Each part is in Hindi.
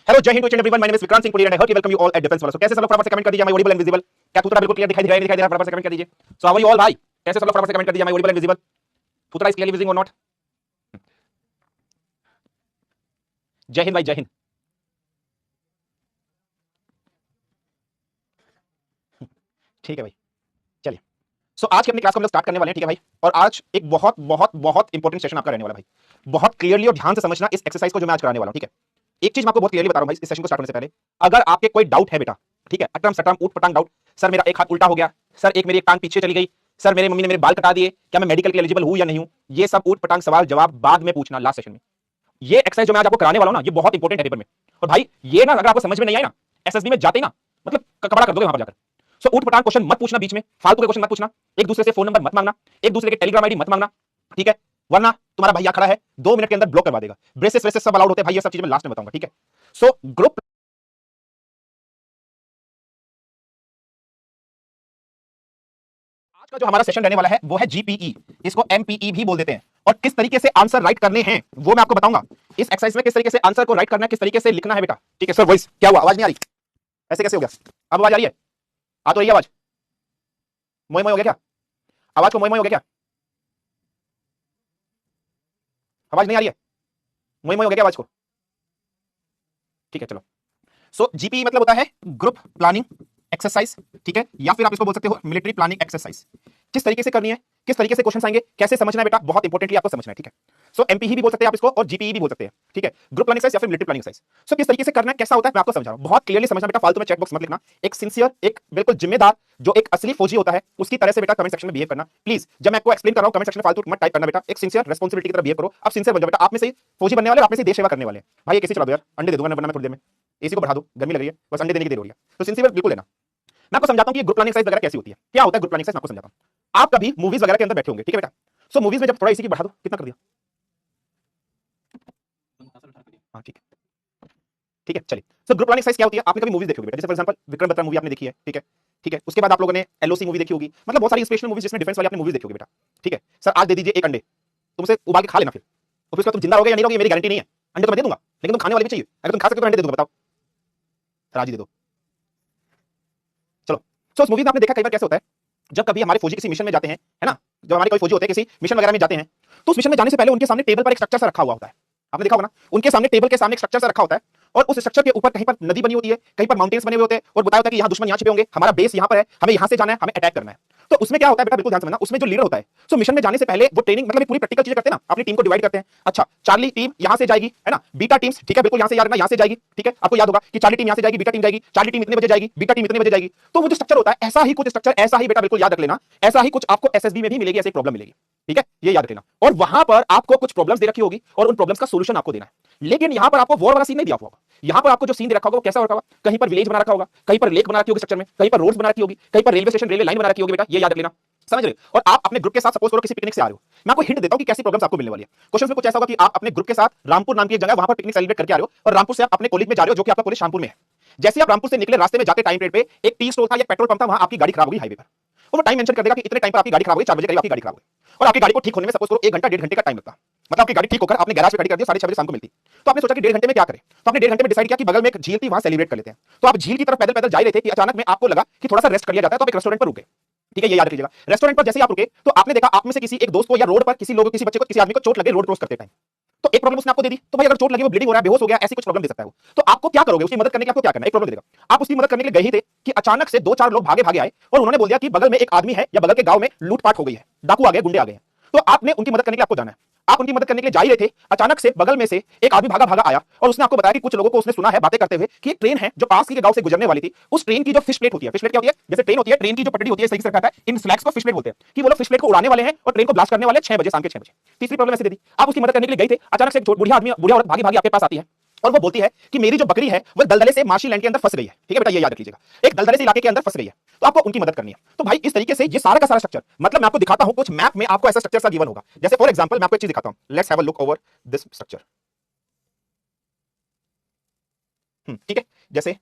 हेलो जय हिंद to everyone, my name is Vikrant Singh Puri and I hurt you welcome you all at defence वालों। कैसे सब लोग फटाफट से कमेंट कर दीजिए, मैं ऑडिबल एंड विजिबल। क्या पूरा बिल्कुल क्लियर दिखाई दे रहा है फटाफट से कमेंट कर दीजिए। So how are you all भाई, कैसे सब लोग फटाफट से कमेंट कर दीजिए, मैं ऑडिबल एंड विजिबल। पूरा इज क्लियरली विजिबल और नॉट। जय हिंद भाई, जय हिंद। ठीक है भाई, चलिए। सो आज की अपनी क्लास को हम लोग स्टार्ट करने वाले हैं, ठीक है भाई। और आज एक बहुत बहुत बहुत इंपॉर्टेंट सेशन आपका रहने वाला है भाई। बहुत क्लियरली और ध्यान से समझना इस एक्सरसाइज को जो मैं आज कराने वाला हूं, ठीक है। एक चीज मैं आपको बहुत क्लियरली बता रहा हूं भाई, इस सेशन को स्टार्ट होने से पहले, अगर आपके कोई डाउट है बेटा, ठीक है, अटरम सटरम ऊट पटांग डाउट, सर मेरा एक हाथ उल्टा हो गया, सर एक मेरी एक टांग पीछे चली गई, सर मेरे मम्मी ने मेरे बाल कटा दिए, क्या मैं मेडिकल के एलिजिबल हूं या नहीं हूं, ये सब ऊट पटांग सवाल जवाब बाद में पूछना लास्ट सेशन में। ये एक्सरसाइज जो मैं आज आपको कराने वाला हूं ना, ये बहुत इंपॉर्टेंट है पेपर में। और भाई ये ना, अगर आपको समझ में नहीं आई ना, एसएसबी में जाते ही ना, मतलब कपड़ा कर दोगे वहां पर जाकर। सो ऊट पटांग क्वेश्चन मत पूछना बीच में, फालतू के क्वेश्चन मत पूछना, एक दूसरे से फोन नंबर मत मांगना, एक दूसरे के टेलीग्राम आईडी मत मांगना, ठीक है, वरना तुम्हारा भैया खड़ा है 2 मिनट के अंदर ब्लॉक करवा देगा। ब्रेसेस वेसेस सब अलाउड होते हैं भाई, ये सब चीजें मैं लास्ट में बताऊंगा, ठीक है। सो ग्रुप आज का जो हमारा सेशन रहने वाला है वो है जीपीई, इसको एमपीई भी बोल देते हैं। और किस तरीके से आंसर राइट करने हैं वो मैं आपको बताऊंगा इस एक्सरसाइज में, किस तरीके से आंसर को राइट करना है, किस तरीके से लिखना है बेटा, ठीक है। सर वॉइस क्या हुआ, आवाज नहीं आ रही, ऐसे कैसे हो गया? अब आवाज आ रही है? आ तो रही है आवाज, मोय मोय हो गया क्या? आवाज को मोय मोय हो गया क्या? आवाज नहीं आ रही है, मोय मोय हो गया क्या आवाज को? ठीक है चलो। सो जीपीई मतलब होता है ग्रुप प्लानिंग एक्सरसाइज, ठीक है, या फिर आप इसको बोल सकते हो मिलिट्री प्लानिंग एक्सरसाइज। किस तरीके से करनी है, किस तरीके से क्वेश्चन आएंगे, कैसे समझना है बेटा, बहुत इंपॉर्टेंटली आपको समझना है, ठीक है। सो एमपीई भी बोल सकते हैं आप इसको और जीपीई भी बोल सकते हैं, ठीक है, ग्रुप प्लानिंग एक्सरसाइज या फिर मिलिट्री प्लानिंग एक्सरसाइज। सो किस तरीके से करना है, कैसा होता है, मैं आपको समझा रहा हूं, बहुत क्लियरली समझना बेटा, फालतू में चैट बॉक्स मत लिखना। एक सिंसियर, एक बिल्कुल जिम्मेदार, जो एक असली फौजी होता है उसकी तरह से बेटा कमेंट सेक्शन में बिहेव करना प्लीज। जब मैं आपको एक्सप्लेन कर रहा हूं कमेंट सेक्शन में फालतू मत टाइप करना बेटा, एक सिंसियर रेस्पॉन्सिबिलिटी की तरह बिहेव करो। अब सिंसियर बन जाओ बेटा, आप में से फौजी बनने वाले, आप में से देश सेवा करने वाले। भाई ये कैसे चला दो यार, अंडे दे दूंगा वरना मैं थोड़ी देर में, एसी को बढ़ा दो, गर्मी लग रही है, बस अंडे देने की देर हो रही है, तो सिंसियर बिल्कुल लेना। मैं आपको समझाता हूं कि ग्रुप प्लानिंग एक्सरसाइज वगैरह कैसी होती है, क्या होता है ग्रुप प्लानिंग एक्सरसाइज, मैं आपको समझाता हूं। आप कभी मूवीज वगैरह के अंदर बैठे होंगे, ठीक है बेटा। सो मूवीज में जब थोड़ा इसी की बढ़ा दो, कितना कर दिया? हाँ ठीक है, ठीक है चलिए। सो ग्रुप प्लानिंग एक्सरसाइज क्या होती है, आपने कभी मूवीज देखी होगी बेटा, जैसे for example Vikram Batra movie आपने देखी है, ठीक है, ठीक है। उसके बाद आप लोगों ने एलओसी मूवी देखी होगी, मतलब बहुत सारी इंस्पिरेशनल मूवीज जिसमें डिफेंस वाली आपने मूवीज देखी होगी बेटा, ठीक है। सर आज दे दीजिए एक अंडे, तुम उसे उबाल के खा लेना, फिर और फिर उसके बाद तुम जिंदा रहोगे या नहीं रहोगे मेरी गारंटी नहीं है। अंडे तो मैं दे दूंगा, लेकिन तुम खाने वाले भी चाहिए, अगर तुम खा सकते हो तो अंडे दे दूंगा, बताओ। सर आज ही दे दो, चलो। सो उस मूवी में आपने देखा कई बार कैसे होता है, जब कभी हमारे फौजी किसी मिशन में जाते हैं, है ना, जब हमारे कोई फौजी होते हैं किसी मिशन वगैरह में जाते हैं, तो उस मिशन में जाने से पहले उनके सामने टेबल पर एक स्ट्रक्चर सा रखा हुआ होता है, आपने देखा होगा ना, उनके सामने टेबल के सामने एक स्ट्रक्चर सा रखा होता है, और उस स्ट्रक्चर के ऊपर कहीं पर नदी बनी होती है, कहीं पर माउंटेन्स बने हुए होते हैं, और बताया होता है कि यहाँ दुश्मन यहाँ छिपे होंगे, हमारा बेस यहाँ पर है, हमें यहाँ से जाना है, हमें अटैक करना है। तो उसमें क्या होता है बेटा, बिल्कुल ध्यान समझना, उसमें जो लीडर होता है, सो मिशन में जाने से पहले वो ट्रेनिंग मतलब पूरी प्रैक्टिकल चीजें करते हैं ना, अपनी टीम को डिवाइड करते हैं। अच्छा चार्ली टीम यहाँ से जाएगी, है ना, बीटा टीम्स, ठीक है, बिल्कुल यहाँ से याद रखना, यहाँ से जाएगी, ठीक है, आपको याद होगा कि चार्ली टीम यहाँ से जाएगी, बीटा टीम जाएगी, चार्ली टीम इतने बजे जाएगी, बीटा टीम इतने बजे जाएगी। तो वो जो स्ट्रक्चर होता है, ऐसा ही कुछ स्ट्रक्चर, ऐसा ही बेटा बिल्कुल याद रख लेना, ऐसा ही कुछ आपको एसएसबी में भी मिलेगी, ऐसी प्रॉब्लम मिलेगी, ठीक है, ये याद रखना। और वहां पर आपको कुछ प्रॉब्लम्स दे रखी होगी और उन प्रॉब्लम्स का सॉल्यूशन आपको देना है। लेकिन यहां पर आपको वॉर वाला सीन नहीं दिया हुआ होगा, यहां पर आपको जो सीन दे रखा होगा वो कैसा होगा, कहीं पर विलेज बना रखा होगा, कहीं पर लेक बना रखी होगी स्ट्रक्चर में, कहीं पर रोड्स बना रखी होगी, कहीं पर रेलवे स्टेशन रेलवे लाइन बना रखी होगी बेटा, ये याद रख लेना, समझ रहे हो। और आप अपने ग्रुप के साथ सपोज करो किसी पिकनिक से आ रहे हो, मैं आपको हिंट देता हूं कि कैसी प्रॉब्लम्स आपको मिलने वाली है। क्वेश्चन में कुछ ऐसा होगा कि आप अपने ग्रुप के साथ रामपुर नाम की एक जगह वहां पर पिकनिक सेलिब्रेट करके आ रहे हो, और रामपुर से आप अपने कॉलेज में जा रहे हो जो कि आपका कॉलेज शामपुर में है। जैसे आप रामपुर से निकले, रास्ते में जाते टाइम पीरियड पे एक टी स्टॉल था या पेट्रोल पंप था, वहां आपकी गाड़ी खराब हो गई हाईवे पर, और वो टाइम मेंशन कर देगा कि इतने टाइम पर आपकी गाड़ी खराब हो गई, 4 बजे करीब आपकी गाड़ी खराब हो गई, और आपकी गाड़ी को ठीक होने में सपोज करो 1 घंटा 1.5 घंटे का टाइम लगता, मतलब आपकी गाड़ी ठीक होकर आपने गैराज पे खड़ी कर दी, 6:30 बजे शाम को मिलती। तो आपने सोचा कि 1.5 घंटे में क्या करें, तो आपने 1.5 घंटे में डिसाइड किया कि बगल में एक झील थी, वहां सेलिब्रेट कर लेते हैं। तो आप झील की तरफ पैदल पैदल जा रहे थे कि अचानक में आपको लगा कि थोड़ा सा रेस्ट कर लिया जाता है, तो आप एक रेस्टोरेंट पर रुके, ठीक है, ये याद रखिएगा। रेस्टोरेंट पर जैसे आप रुके तो आपने देखा आप में से किसी एक दोस्त को या रोड पर किसी लोगों, किसी बच्चे को, किसी आदमी को चोट लगे रोड क्रॉस करते टाइम, तो एक प्रॉब्लम उसने आपको दे दी। तो भाई अगर चोट लगी, वो ब्लीडिंग हो रहा है, बेहोश हो गया, ऐसी कुछ प्रॉब्लम दे सकता है वो, तो आपको क्या करोगे, उसकी मदद करने के लिए आपको क्या करना है, एक प्रॉब्लम देगा। आप उसकी मदद करने के लिए गए ही थे कि अचानक से 2-4 लोग भागे भागे आए और उन्होंने बोल दिया कि बगल में एक आदमी है या बगल के गांव में लूटपाट हो गई है, डाकू आ गए, गुंडे आ गए हैं। तो आपने उनकी मदद करने के लिए आपको जाना है, आप उनकी मदद करने के लिए जा ही रहे थे, अचानक से बगल में से एक आदमी भागा भागा आया और उसने आपको बताया कि कुछ लोगों को उसने सुना है बातें करते हुए कि एक ट्रेन है जो पास के गांव से गुजरने वाली थी, उस ट्रेन की जो फिश प्लेट होती है, फिश प्लेट क्या होती है, जैसे ट्रेन होती है, ट्रेन की जो पटरी होती है, सही से रखा है, इन स्लैक्स को फिश प्लेट बोलते हैं, कि वो लोग फिश प्लेट को उड़ाने वाले हैं और ट्रेन को ब्लास्ट करने वाले 6 बजे, शाम के 6 बजे। तीसरी प्रॉब्लम ऐसे दे दी, आप उसकी मदद करने के लिए गए थे, अचानक से एक बुढ़िया आदमी, बुढ़िया औरत भागी भागी आपके पास आती है और वो बोलती है कि मेरी जो बकरी है वो दलदले से मार्शी लैंड के अंदर फंस गई है, ठीक है बेटा, ये याद रख लीजिएगा, एक दलदले से इलाके के अंदर फंस गई है, तो आपको उनकी मदद करनी है। तो भाई इस तरीके से ये सारा का सारा स्ट्रक्चर, मतलब मैं आपको दिखाता हूं कुछ मैप में आपको ऐसा स्ट्रक्चर सा गिवन होगा। जैसे फॉर एग्जांपल मैं आपको एक चीज दिखाता हूं, let's have a look over this structure, ठीक है, जैसे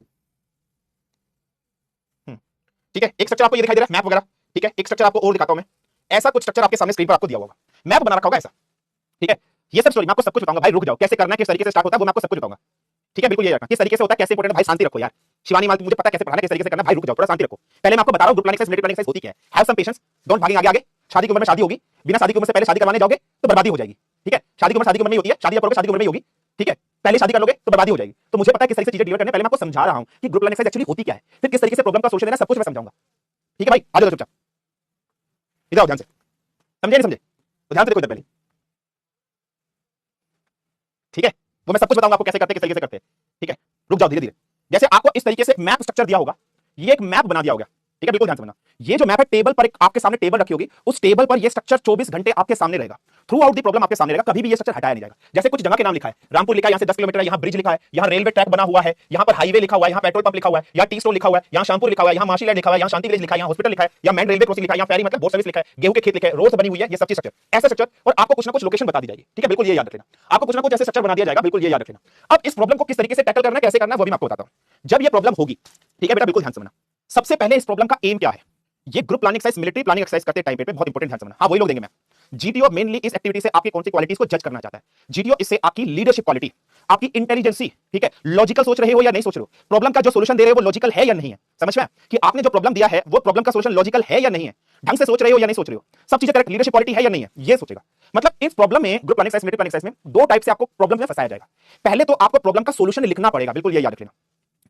ठीक है, एक स्ट्रक्चर आपको ये दिखाई दे रहा है मैप वगैरह, ठीक है, एक स्ट्रक्चर आपको और दिखाता हूं मैं, ऐसा कुछ स्ट्रक्चर आपके सामने स्क्रीन पर आपको दिया होगा, मैप बना रखा होगा ऐसा, ठीक है। ये सब स्टोरी मैं आपको सब कुछ बताऊंगा भाई, रुक जाओ, कैसे करना है, किस तरीके से स्टार्ट होता है वो मैं आपको सब कुछ बताऊंगा, ठीक है, बिल्कुल ये रखना। किस तरीके से होता है, कैसे इंपॉर्टेंट, भाई शांति रखो यार। शिवानी माल, मुझे पता है कैसे पढ़ाना, किस तरीके से करना, भाई रुक जाओ, थोड़ा शांति रखो। पहले मैं आपको बता रहा हूं group planning exercise, military planning exercise होती क्या है। हैव सम पेशेंस, डोंट भागिंग आगे आगे। शादी की उम्र में शादी होगी, बिना शादी की उम्र से पहले शादी करवाने जाओगे तो बर्बादी हो जाएगी। ठीक है, शादी की उम्र में ही होती है, शादी करोगे शादी की उम्र में ही होगी। ठीक है, पहले शादी कर लोगे तो बर्बादी हो जाएगी। तो मुझे पता है किस तरीके से चीजें डील करने, पहले मैं आपको समझा रहा हूं कि ग्रुप प्लानिंग एक्सरसाइज एक्चुअली होती क्या है, फिर किस तरीके से प्रॉब्लम का सॉल्यूशन देना, सब कुछ मैं समझाऊंगा। ठीक है भाई, आ जाओ चुपचाप, इधर आओ ध्यान से, समझे नहीं समझे तो ध्यान से देखो इधर पहले। ठीक है, वो मैं सब कुछ बताऊंगा आपको कैसे करते हैं, किस तरीके से करते हैं। ठीक है, रुक जाओ धीरे धीरे। जैसे आपको इस तरीके से एक मैप स्ट्रक्चर दिया होगा, ये एक मैप बना दिया होगा। ठीक है, बिल्कुल ध्यान से समझना। ये जो मैप है, टेबल पर एक आपके सामने टेबल रखी होगी, उस टेबल पर ये स्ट्रक्चर 24 घंटे आपके सामने रहेगा। थ्रू आउट दी प्रॉब्लम आपके सामने रहेगा, कभी भी ये स्ट्रक्चर हटाया नहीं जाएगा। जैसे कुछ जगह के नाम लिखा है, रामपुर लिखा है, यहां से 10 किलोमीटर है, यहां ब्रिज लिखा है, यहां रेलवे ट्रैक बना हुआ है, यहां पर हाईवे लिखा हुआ है, यहां पेट्रोल पंप लिखा हुआ है, यहां टी स्टोर लिखा हुआ है, यहां शामपुर लिखा हुआ है, यहां माशी लैंड लिखा हुआ है, यहां शांति विलेज लिखा है, यहां हॉस्पिटल लिखा है, यहां मैन रेलवे क्रॉसिंग लिखा है, यहां फेरी मतलब बोट सर्विस लिखा है, गेहूं के खेत लिखा है, रोड बनी हुई है, ये सब चीज स्ट्रक्चर, ऐसा स्ट्रक्चर। और आपको कुछ ना कुछ लोकेशन बता दी जाएगी। ठीक है, बिल्कुल ये याद रखना। आपको कुछ ना कुछ ऐसे स्ट्रक्चर बना दिया जाएगा, बिल्कुल ये याद रखना। अब इस प्रॉब्लम को किस तरीके से टैकल करना है, कैसे करना है, वो भी मैं आपको बताता हूं। जब ये प्रॉब्लम होगी, ठीक है बेटा, बिल्कुल ध्यान से समझना। सबसे पहले इस प्रॉब्लम का एम क्या है, ये group planning exercise, military planning exercise करते टाइम पे बहुत इंपॉर्टेंट ध्यान समझना। हाँ, वही लोग देंगे मैं। जीटीओ मेनली इस एक्टिविटी से आपकी कौन सी क्वालिटीज को जज करना चाहता है। जीटीओ इससे आपकी लीडरशिप क्वालिटी, आपकी इंटेलिजेंसी, ठीक है, लॉजिकल सोच रहे हो या नहीं सोच रहे हो, प्रॉब्लम का जो सॉल्यूशन दे रहे हो वो लॉजिकल है या नहीं है। समझ में आया कि आपने जो प्रॉब्लम दिया है वो प्रॉब्लम का सॉल्यूशन लॉजिकल है या नहीं है, ढंग से सोच रहे हो या नहीं सोच रहे हो, सब चीजें करेक्ट, लीडरशिप क्वालिटी है या नहीं है, ये सोचेगा। मतलब इस प्रॉब्लम में, group planning exercise, military planning exercise में दो टाइप से आपको प्रॉब्लम में फंसाया जाएगा। पहले तो आपको प्रॉब्लम का सॉल्यूशन लिखना पड़ेगा, बिल्कुल ये याद रखना।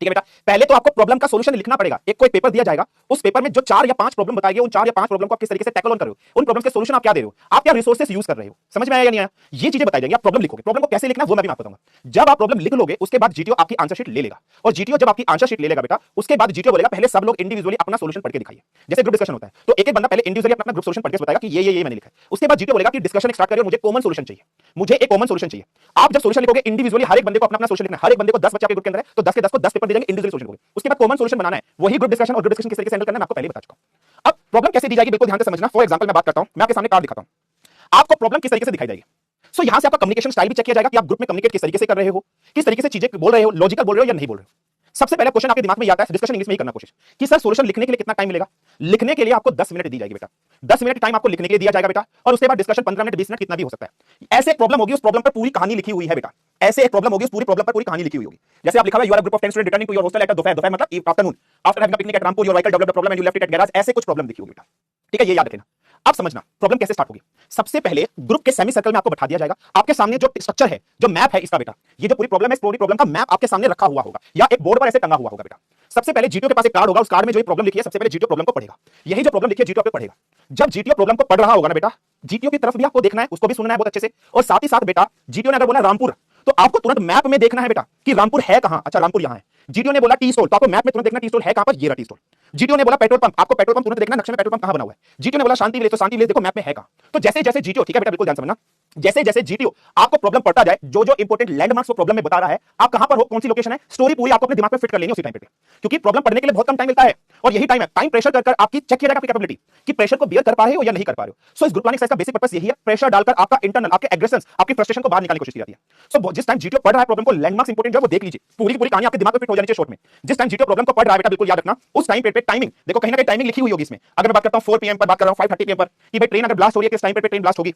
ठीक है बेटा, पहले तो आपको प्रॉब्लम का सॉल्यूशन लिखना पड़ेगा। एक कोई पेपर दिया जाएगा, उस पेपर में जो 4 या 5 प्रॉब्लम बताएंगे, उन 4 या 5 प्रॉब्लम को आप किस तरीके से टैकल ऑन कर रहे हो, उन प्रॉब्लम्स के सॉल्यूशन आप क्या दे रहे हो, आप क्या रिसोर्सेज यूज कर रहे हो, समझ में आया या नहीं आया, ये चीजें बताई जाएंगी। आप प्रॉब्लम लिखोगे, प्रॉब्लम को कैसे लिखना वो मैं भी आपको बताऊंगा। जब आप प्रॉब्लम लिख लोगे, उसके बाद जीटीओ आपकी आंसर शीट ले लेगा, और जीटीओ जब आपकी आंसर शीट ले लेगा बेटा, उसके बाद जीटीओ बोलेगा पहले सब लोग इंडिविजुअली अपना सॉल्यूशन पढ़ के दिखाइए। जैसे ग्रुप डिस्कशन होता है, तो एक एक बंदा पहले इंडिविजुअली अपना ग्रुप सॉल्यूशन पढ़ के बताएगा कि ये मैंने लिखा है। उसके बाद जीटीओ बोलेगा कि डिस्कशन स्टार्ट करिए और मुझे कॉमन सॉल्यूशन चाहिए, मुझे एक कॉमन सॉल्यूशन चाहिए। आप जब सॉल्यूशन लिखोगे इंडिविजुअली, हर एक बंदे को अपना सॉल्यूशन लिखना है, हर एक बंदे को 10 बच्चे आपके ग्रुप के अंदर है, तो 10 के 10 को 10 पेपर दे देंगे, इंडिविजुअली सॉल्यूशन लिखोगे। उसके बाद कॉमन सॉल्यूशन बनाना है, वही ग्रुप डिस्कशन। और ग्रुप डिस्कशन किस तरीके से हैंडल करना है मैं आपको पहले बता चुका हूं। अब प्रॉब्लम कैसे दी जाएगी, बिल्कुल ध्यान से समझना। फॉर एग्जांपल मैं बात करता हूं, मैं आपके सामने कार्ड दिखाता हूं, आपको प्रॉब्लम किस तरीके से दिखाई जाएगी। सो यहां से आपका कम्युनिकेशन स्टाइल भी चेक किया जाएगा कि आप ग्रुप में कम्युनिकेट किस तरीके से कर रहे हो, किस तरीके से चीजें बोल रहे हो, लॉजिकल बोल रहे हो या नहीं बोल रहे हो। सबसे पहले क्वेश्चन आपके दिमाग में आता है, डिस्कशन इंग्लिश में ही करना कोशिश कि सर सॉल्यूशन लिखने के लिए कितना टाइम मिलेगा। लिखने के लिए आपको 10 मिनट दी जाएगी बेटा, 10 मिनट टाइम आपको लिखने के लिए दिया जाएगा बेटा, और उसके बाद डिस्कशन 15 मिनट 20 मिनट कितना भी हो सकता है। ऐसे प्रॉब्लम होगी, उस प्रॉब्लम पर पूरी कहानी लिखी हुई है बेटा, ऐसे एक प्रॉब्लम होगी, उस पूरी प्रॉब्लम पर पूरी कहानी लिखी हुई होगी। जैसे आप लिखा है, you are a group of 10 students returning to your hostel at दोपहर मतलब afternoon, after having a picnic at Rampur, your vehicle developed a problem and you left it at garage, ऐसे कुछ प्रॉब्लम लिखी होगी बेटा। ठीक है, ये याद रखना। अब समझना प्रॉब्लम कैसे स्टार्ट होगी। सबसे पहले ग्रुप के सेमी सर्कल में आपको बैठा दिया जाएगा, आपके सामने जो स्ट्रक्चर है, जो मैप है इसका बेटा, ये जो पूरी प्रॉब्लम है, इस पूरी प्रॉब्लम का मैप आपके सामने रखा हुआ होगा या एक बोर्ड पर ऐसे टंगा हुआ होगा बेटा। सबसे पहले जीटीओ के पास एक कार्ड होगा, उस कार्ड में जो ये प्रॉब्लम लिखी है, सबसे पहले जीटीओ प्रॉब्लम को पढ़ेगा। यही जो प्रॉब्लम लिखी है जीटीओ पे पढ़ेगा। जब जीटीओ प्रॉब्लम को पढ़ रहा होगा ना बेटा, जीटीओ की तरफ भी आपको देखना है, उसको भी सुनना है बहुत अच्छे से। और साथ ही साथ बेटा, जीटीओ ने अगर बोला रामपुर, तो आपको तुरंत मैप में देखना है बेटा कि रामपुर है कहां। अच्छा, रामपुर यहां है। जीटीओ ने बोला टी स्टोर, तो आपको मैप में तुरंत देखना टी स्टोर है कहां पर, ये रहा टी स्टोर। जीटीओ ने बोला पेट्रोल पंप, आपको पेट्रोल पंप तुरंत देखना नक्शे में पेट्रोल पंप कहां बना हुआ है। जीटीओ ने बोला शांति विलेज, तो शांति विलेज देखो मैप में है कहां। तो जैसे जैसे जीटीओ, ठीक है बेटा बिल्कुल ध्यान समझना, जैसे जैसे जीटीओ आपको प्रॉब्लम पड़ता जाए, जो जो इंपॉर्टेंट लैंडमार्क्स वो प्रॉब्लम में बता रहा है, आप कहां पर हो, कौन सी लोकेशन है, स्टोरी पूरी आपको अपने दिमाग में फिट कर लेनी उसी टाइम पे, क्योंकि प्रॉब्लम पढ़ने के लिए बहुत कम टाइम मिलता है। और यही टाइम है, टाइम प्रेशर कर आपकी चेक किया जाएगा आपकी कैपेबिलिटी कि प्रेशर को बियर कर पा रहे हो या नहीं कर पा रहे हो। सो इस ग्रुप प्लानिंग एक्सरसाइज का बेसिक पर्पस यही है, प्रेशर डालकर आपका इंटरनल, आपके एग्रेशन, आपकी फ्रस्ट्रेशन को बाहर निकालने की कोशिश की जाती है। सो जिस टाइम जीटीओ पढ़ रहा है प्रॉब्लम को, लैंडमार्क्स इंपॉर्टेंट है वो देख लीजिए, पूरी पूरी कहानी आपके दिमाग में फिट हो जानी चाहिए शॉर्ट में। जिस टाइम जीटीओ प्रॉब्लम को पढ़ रहा है बेटा, बिल्कुल याद रखना, उस टाइम पे टाइमिंग देखो, कहीं ना कहीं टाइमिंग लिखी हुई होगी इसमें। अगर मैं बात करता हूं 4 पीएम पर, बात कर रहा हूं 5:30 पीएम पर, कि भाई ट्रेन अगर ब्लास्ट हो रही है, किस टाइम पे ट्रेन ब्लास्ट होगी।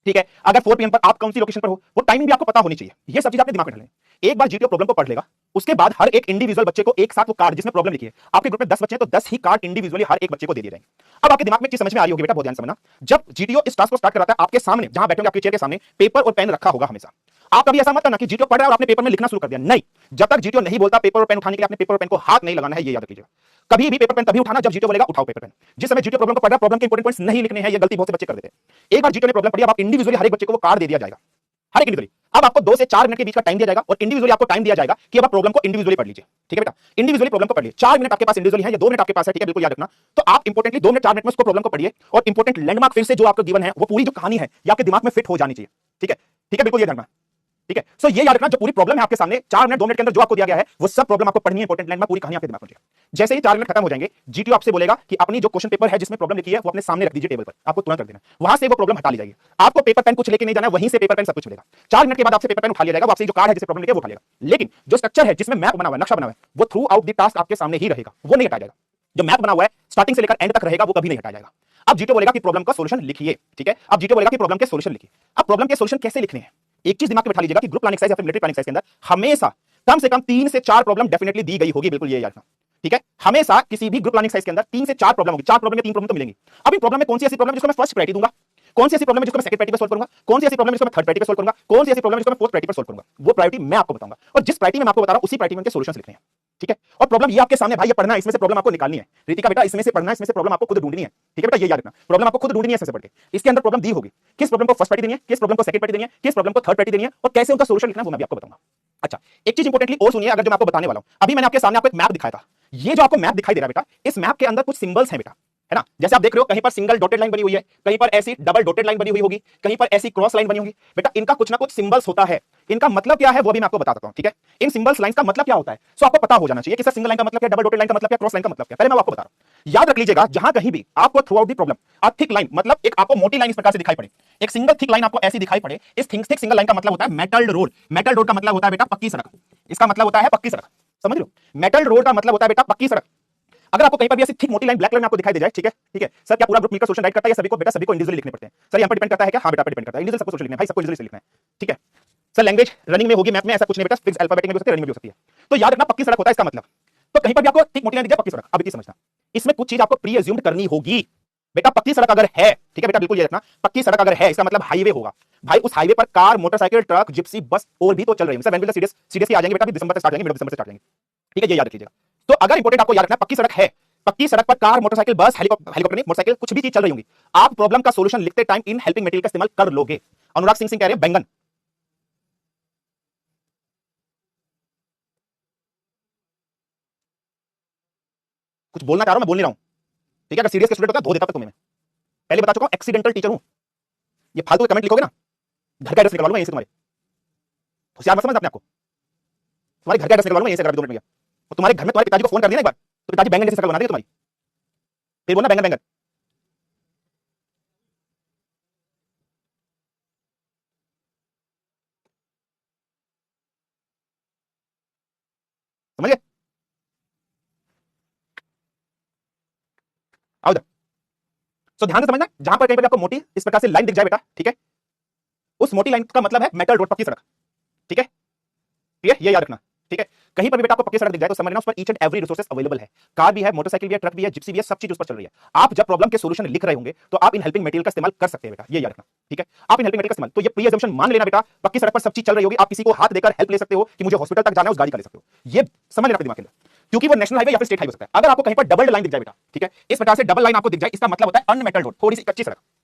ठीक है, अगर 4 पीएम पर आप कौन सी लोकेशन पर हो, वो टाइमिंग भी आपको पता होनी चाहिए। ये सब चीज आपने दिमाग में डालनी है। एक बार जीटीओ प्रॉब्लम को पढ़ लेगा, उसके बाद हर एक इंडिविजुअल बच्चे को एक साथ वो कार्ड जिसमें प्रॉब्लम लिखी है, आपके ग्रुप में 10 बच्चे हैं तो 10 ही कार्ड इंडिविजुअली हर एक बच्चे को दे दिए जाएंगे। अब आपके दिमाग में चीज समझ में आ रही होगी बेटा, बहुत ध्यान से समझना। जब जीटीओ इस टास्क को स्टार्ट कराता है, आपके सामने जहां बैठे होंगे आपके चेयर के सामने पेपर और पेन रखा होगा हमेशा। आप कभी ऐसा मत करना कि जीटीओ पढ़ रहा है और आपने पेपर में लिखना शुरू कर दिया, नहीं। जब तक जीटीओ नहीं बोलता पेपर और पेन उठाने के लिए आपने पेपर और पेन को हाथ नहीं लगाना है, ये याद रखिएगा। कभी भी पेपर पेन तभी उठाना जब जीटीओ बोलेगा उठाओ पेपर पेन। जिस समय जीटीओ प्रॉब्लम को पढ़ रहा, प्रॉब्लम के इंपॉर्टेंट पॉइंट्स नहीं लिखने हैं, ये गलती बहुत से बच्चे कर देते हैं। एक बार जीटीओ ने प्रॉब्लम पढ़ी, अब आप इंडिविजुअली हर एक बच्चे को वो कार्ड दे दिया जाएगा, हर एक इंडिविजुअली। अब आपको 2 से 4 मिनट के बीच का टाइम दिया जाएगा और इंडिविजुअली आपको टाइम दिया जाएगा कि अब आप प्रॉब्लम को इंडिविजुअली पढ़ लीजिए। ठीक है बेटा, इंडिविजुअली प्रॉब्लम को पढ़िए। 4 मिनट आपके पास इंडिविजुअली है या 2 मिनट आपके पास है, ठीक है, बिल्कुल याद रखना। तो आप इंपॉर्टेंटली 2 मिनट 4 मिनट में उसको प्रॉब्लम को पढ़िए और इंपॉर्टेंट लैंडमार्क फिर से जो आपका गिवन है, वो पूरी जो कहानी है ये आपके दिमाग में फिट हो जानी चाहिए। ठीक है, ठीक है, बिल्कुल ये ध्यान रखना। ठीक है, सो ये याद रखना, जो पूरी प्रॉब्लम है आपके सामने 4 मिनट 2 मिनट के अंदर जो आपको दिया गया है, वो सब प्रॉब्लम आपको पढ़नी है, इंपॉर्टेंट लैंडमार्क पूरी कहानी आपके दिमाग में होगी। जैसे ही 4 मिनट खत्म हो जाएंगे, जीटीओ आपसे बोलेगा कि अपनी जो क्वेश्चन पेपर है जिसमें प्रॉब्लम लिखी है, वो अपने सामने रख दीजिए टेबल पर, आपको तुरंत रख देना, वहां से वो प्रॉब्लम हटा ली जाएगी। आपको पेपर पेन कुछ लेके नहीं जाना है, वहीं से पेपर पेन सब कुछ मिलेगा। 4 मिनट के बाद आपसे पेपर पेन उठा लिया जाएगा, वो आपसे जो कार्ड है जिससे प्रॉब्लम लिखी है वो उठा लेगा। लेकिन जो स्ट्रक्चर है जिसमें मैप बना हुआ है, नक्शा बना हुआ है, वो थ्रू आउट द टास्क आपके सामने ही रहेगा, वो नहीं हटाया जाएगा। जो मैप बना हुआ है स्टार्टिंग से लेकर एंड तक रहेगा, वो कभी नहीं हटाया जाएगा। अब जीटीओ बोलेगा कि प्रॉब्लम का सॉल्यूशन लिखिए। ठीक है, अब जीटीओ बोलेगा कि प्रॉब्लम के सॉल्यूशन लिखिए। अब प्रॉब्लम के सॉल्यूशन कैसे लिखने हैं, एक चीज दिमाग में बैठा लीजिएगा कि ग्रुप प्लानिंग एक्सरसाइज या फिर मिलिट्री प्लानिंग एक्सरसाइज के अंदर हमेशा कम से कम 3 से 4 प्रॉब्लम डेफिनेटली दी गई होगी, बिल्कुल ये याद रखना, ठीक है। हमेशा किसी भी ग्रुप प्लानिंग एक्सरसाइज के अंदर 3 से 4 प्रॉब्लम होगी, 4 प्रॉब्लम या 3 प्रॉब्लम तो मिलेंगी। अब इन प्रॉब्लम में कौन सी ऐसी प्रॉब्लम जिसको मैं फर्स्ट प्रायोरिटी दूंगा, कौन सी ऐसी प्रॉब्लम है जिसको मैं सेकंड प्रायोरिटी पे सॉल्व करूंगा, कौन सी ऐसी प्रॉब्लम है जिसको मैं थर्ड प्रायोरिटी पे सॉल्व करूंगा, कौन सी ऐसी प्रॉब्लम है जिसको मैं फोर्थ प्रायोरिटी पे सॉल्व करूंगा, वो प्रायोरिटी मैं आपको बताऊंगा। और जिस प्रायोरिटी में मैं आपको बता रहा हूं उसी प्रायोरिटी में उनके सॉल्यूशंस लिखने हैं, ठीक है। और प्रॉब्लम ये आपके सामने भाई, ये पढ़ना है, इसमें से प्रॉब्लम आपको निकालनी है। रितिका बेटा इसमें से पढ़ना है, इसमें से प्रॉब्लम आपको खुद ढूंढनी है, ठीक है बेटा, ये याद रखना। प्रॉब्लम आपको खुद ढूंढनी है इसमें से पढ़ के। इसके अंदर प्रॉब्लम दी होगी, किस प्रॉब्लम को फर्स्ट प्रायोरिटी देनी है, किस प्रॉब्लम को सेकंड प्रायोरिटी देनी है, किस प्रॉब्लम को थर्ड प्रायोरिटी देनी है, और कैसे उनका सॉल्यूशन लिखना है वो मैं भी आपको बताऊंगा। अच्छा, एक चीज इंपॉर्टेंटली और सुनिए, अगर जो मैं आपको बताने वाला हूं, अभी मैंने आपके सामने आपको एक मैप दिखाया था। ये जो आपको मैप दिखाई दे रहा है बेटा, इस मैप के अंदर कुछ सिंबल्स हैं बेटा, है ना। जैसे आप देख रहे हो, कहीं पर सिंगल डॉटेड लाइन बनी हुई है, कहीं पर ऐसी डबल डॉटेड लाइन बनी हुई होगी, कहीं पर ऐसी क्रॉस लाइन बनी होगी। बेटा इनका कुछ ना कुछ सिंबल्स होता है, इनका मतलब क्या है वो भी मैं आपको बता देता हूं, ठीक है। इन सिंबल्स लाइंस का मतलब क्या होता है, सो आपको पता हो जाना चाहिए कि सर सिंगल लाइन का मतलब क्या, डबल डॉटेड लाइन का मतलब क्या, क्रॉस लाइन का मतलब क्या। पहले मैं आपको बता रहा हूं, याद रख लीजिएगा, जहां कहीं भी आपको through out the problem a thick line, मतलब एक आपको मोटी लाइन इस प्रकार से दिखाई पड़े, एक सिंगल थिक लाइन आपको ऐसी दिखाई पड़े, इस थिक सिंगल लाइन का मतलब होता है मेटल्ड रोड। मेटल रोड का मतलब होता है बेटा पक्की सड़क, इसका मतलब होता है पक्की सड़क, समझ लो। मेटल रोड का मतलब होता है बेटा पक्की सड़क। अगर आपको कहीं पर भी ऐसी थिक मोटी लाइन ब्लैक कलर में आपको दिखाई दे जाए, ठीक है, ठीक है सर, क्या पूरा ग्रुप मिलकर सोल्यूशन राइट करता है या सभी को बेटा, सभी को इंडिविजुअली लिखने पड़ते हैं सर, यहां पर डिपेंड करता है क्या, हां बेटा पे डिपेंड करता है, इंडिविजुअल सबको सोल्यूशन लिखना है भाई, सबको इंडिविजुअली लिखना है, ठीक है सर। लैंग्वेज रनिंग में होगी, मैप में ऐसा कुछ नहीं बेटा, फिक्स अल्फाबेटिक में भी हो सकती है, रनिंग में भी हो सकती है। तो याद रखना पक्की सड़क होता है इसका मतलब। तो कहीं पर भी आपको थिक मोटी लाइन दिख जाए पक्की सड़क, अब इतनी समझना, इसमें कुछ चीज आपको प्री अज्यूम्ड करनी होगी बेटा। पक्की सड़क अगर है, ठीक है बेटा, बिल्कुल ये रखना, पक्की सड़क अगर है इसका मतलब हाईवे होगा भाई। उस हाईवे पर कार, मोटरसाइकिल, ट्रक, जिप्सी, बस और भी तो चल रही है sir. When will the series आ जाएंगे बेटा, दिसंबर तक स्टार्ट जाएंगे, मिड दिसंबर से स्टार्ट जाएंगे, ठीक है, ये याद रखिएगा। तो अगर इंपॉर्टेंट आपको याद रखना, पक्की सड़क है, पक्की सड़क पर कार, मोटरसाइकिल, बस, हेलीकॉप्टर नहीं, मोटरसाइकिल, कुछ भी चीज चल रही होंगी, आप प्रॉब्लम का सॉल्यूशन लिखते टाइम इन हेल्पिंग मटेरियल का इस्तेमाल कर लोगे। अनुराग सिंह कह रहे हैं बैंगन, कुछ बोलना चाह रहा हूं, मैं बोल नहीं रहा हूं, ठीक है। अगर सीरियस के स्टूडेंट होता धो देता था तुम्हें मैं, पहले बता चुका हूं, एक्सीडेंटल टीचर हूं। ये फालतू के कमेंट लिखोगे ना, घर का एड्रेस निकलवा लूंगा यहीं से तुम्हारे, होशियार मत समझ अपने आपको, तुम्हारे घर का एड्रेस निकलवा लूंगा यहीं से अगर 2 मिनट में। और तुम्हारे घर में तुम्हारे पिताजी को फोन कर दिया ना एक बार, तो पिताजी बैंगन जैसी शक्ल बना देंगे तुम्हारी, फिर बोलना बैंगन बैंगन, समझ गए। आओ इधर, सो ध्यान से समझना, जहां पर कहीं पर आपको मोटी इस प्रकार से लाइन दिख जाए बेटा, ठीक है, उस मोटी लाइन का मतलब है मेटल रोड, पक्की सड़क, ठीक है, क्लियर, ये याद रखना, ठीक है। कहीं पर भी बेटा आपको पक्की सड़क दिख जाए तो समझना उस पर each and every resources available है, कार भी है, मोटरसाइकिल भी है, ट्रक भी है, जिप्सी भी है, सब चीज उस पर चल रही है। आप जब प्रॉब्लम के सॉल्यूशन लिख रहे होंगे तो आप इन हेल्पिंग मटेरियल का इस्तेमाल कर सकते हैं बेटा, ये याद रखना, ठीक है। आप इन हेल्पिंग मटेरियल का इस्तेमाल, तो ये प्री अजम्पशन मान लेना बेटा, पक्की सड़क पर सब चीज चल रही होगी, आप किसी को हाथ देकर हेल्प ले सकते हो कि मुझे हॉस्पिटल तक जाना है, उस गाड़ी का ले सकते हो, ये समझ लेना दिमाग के अंदर, क्योंकि वो नेशनल हाईवे या फिर स्टेट हाईवे हो सकता है। अगर आपको कहीं पर डबल लाइन दिख जाए बेटा, ठीक है, इस प्रकार से डबल लाइन आपको दिख जाए, इसका मतलब होता है अनमेटल रोड, थोड़ी सी कच्ची सड़क,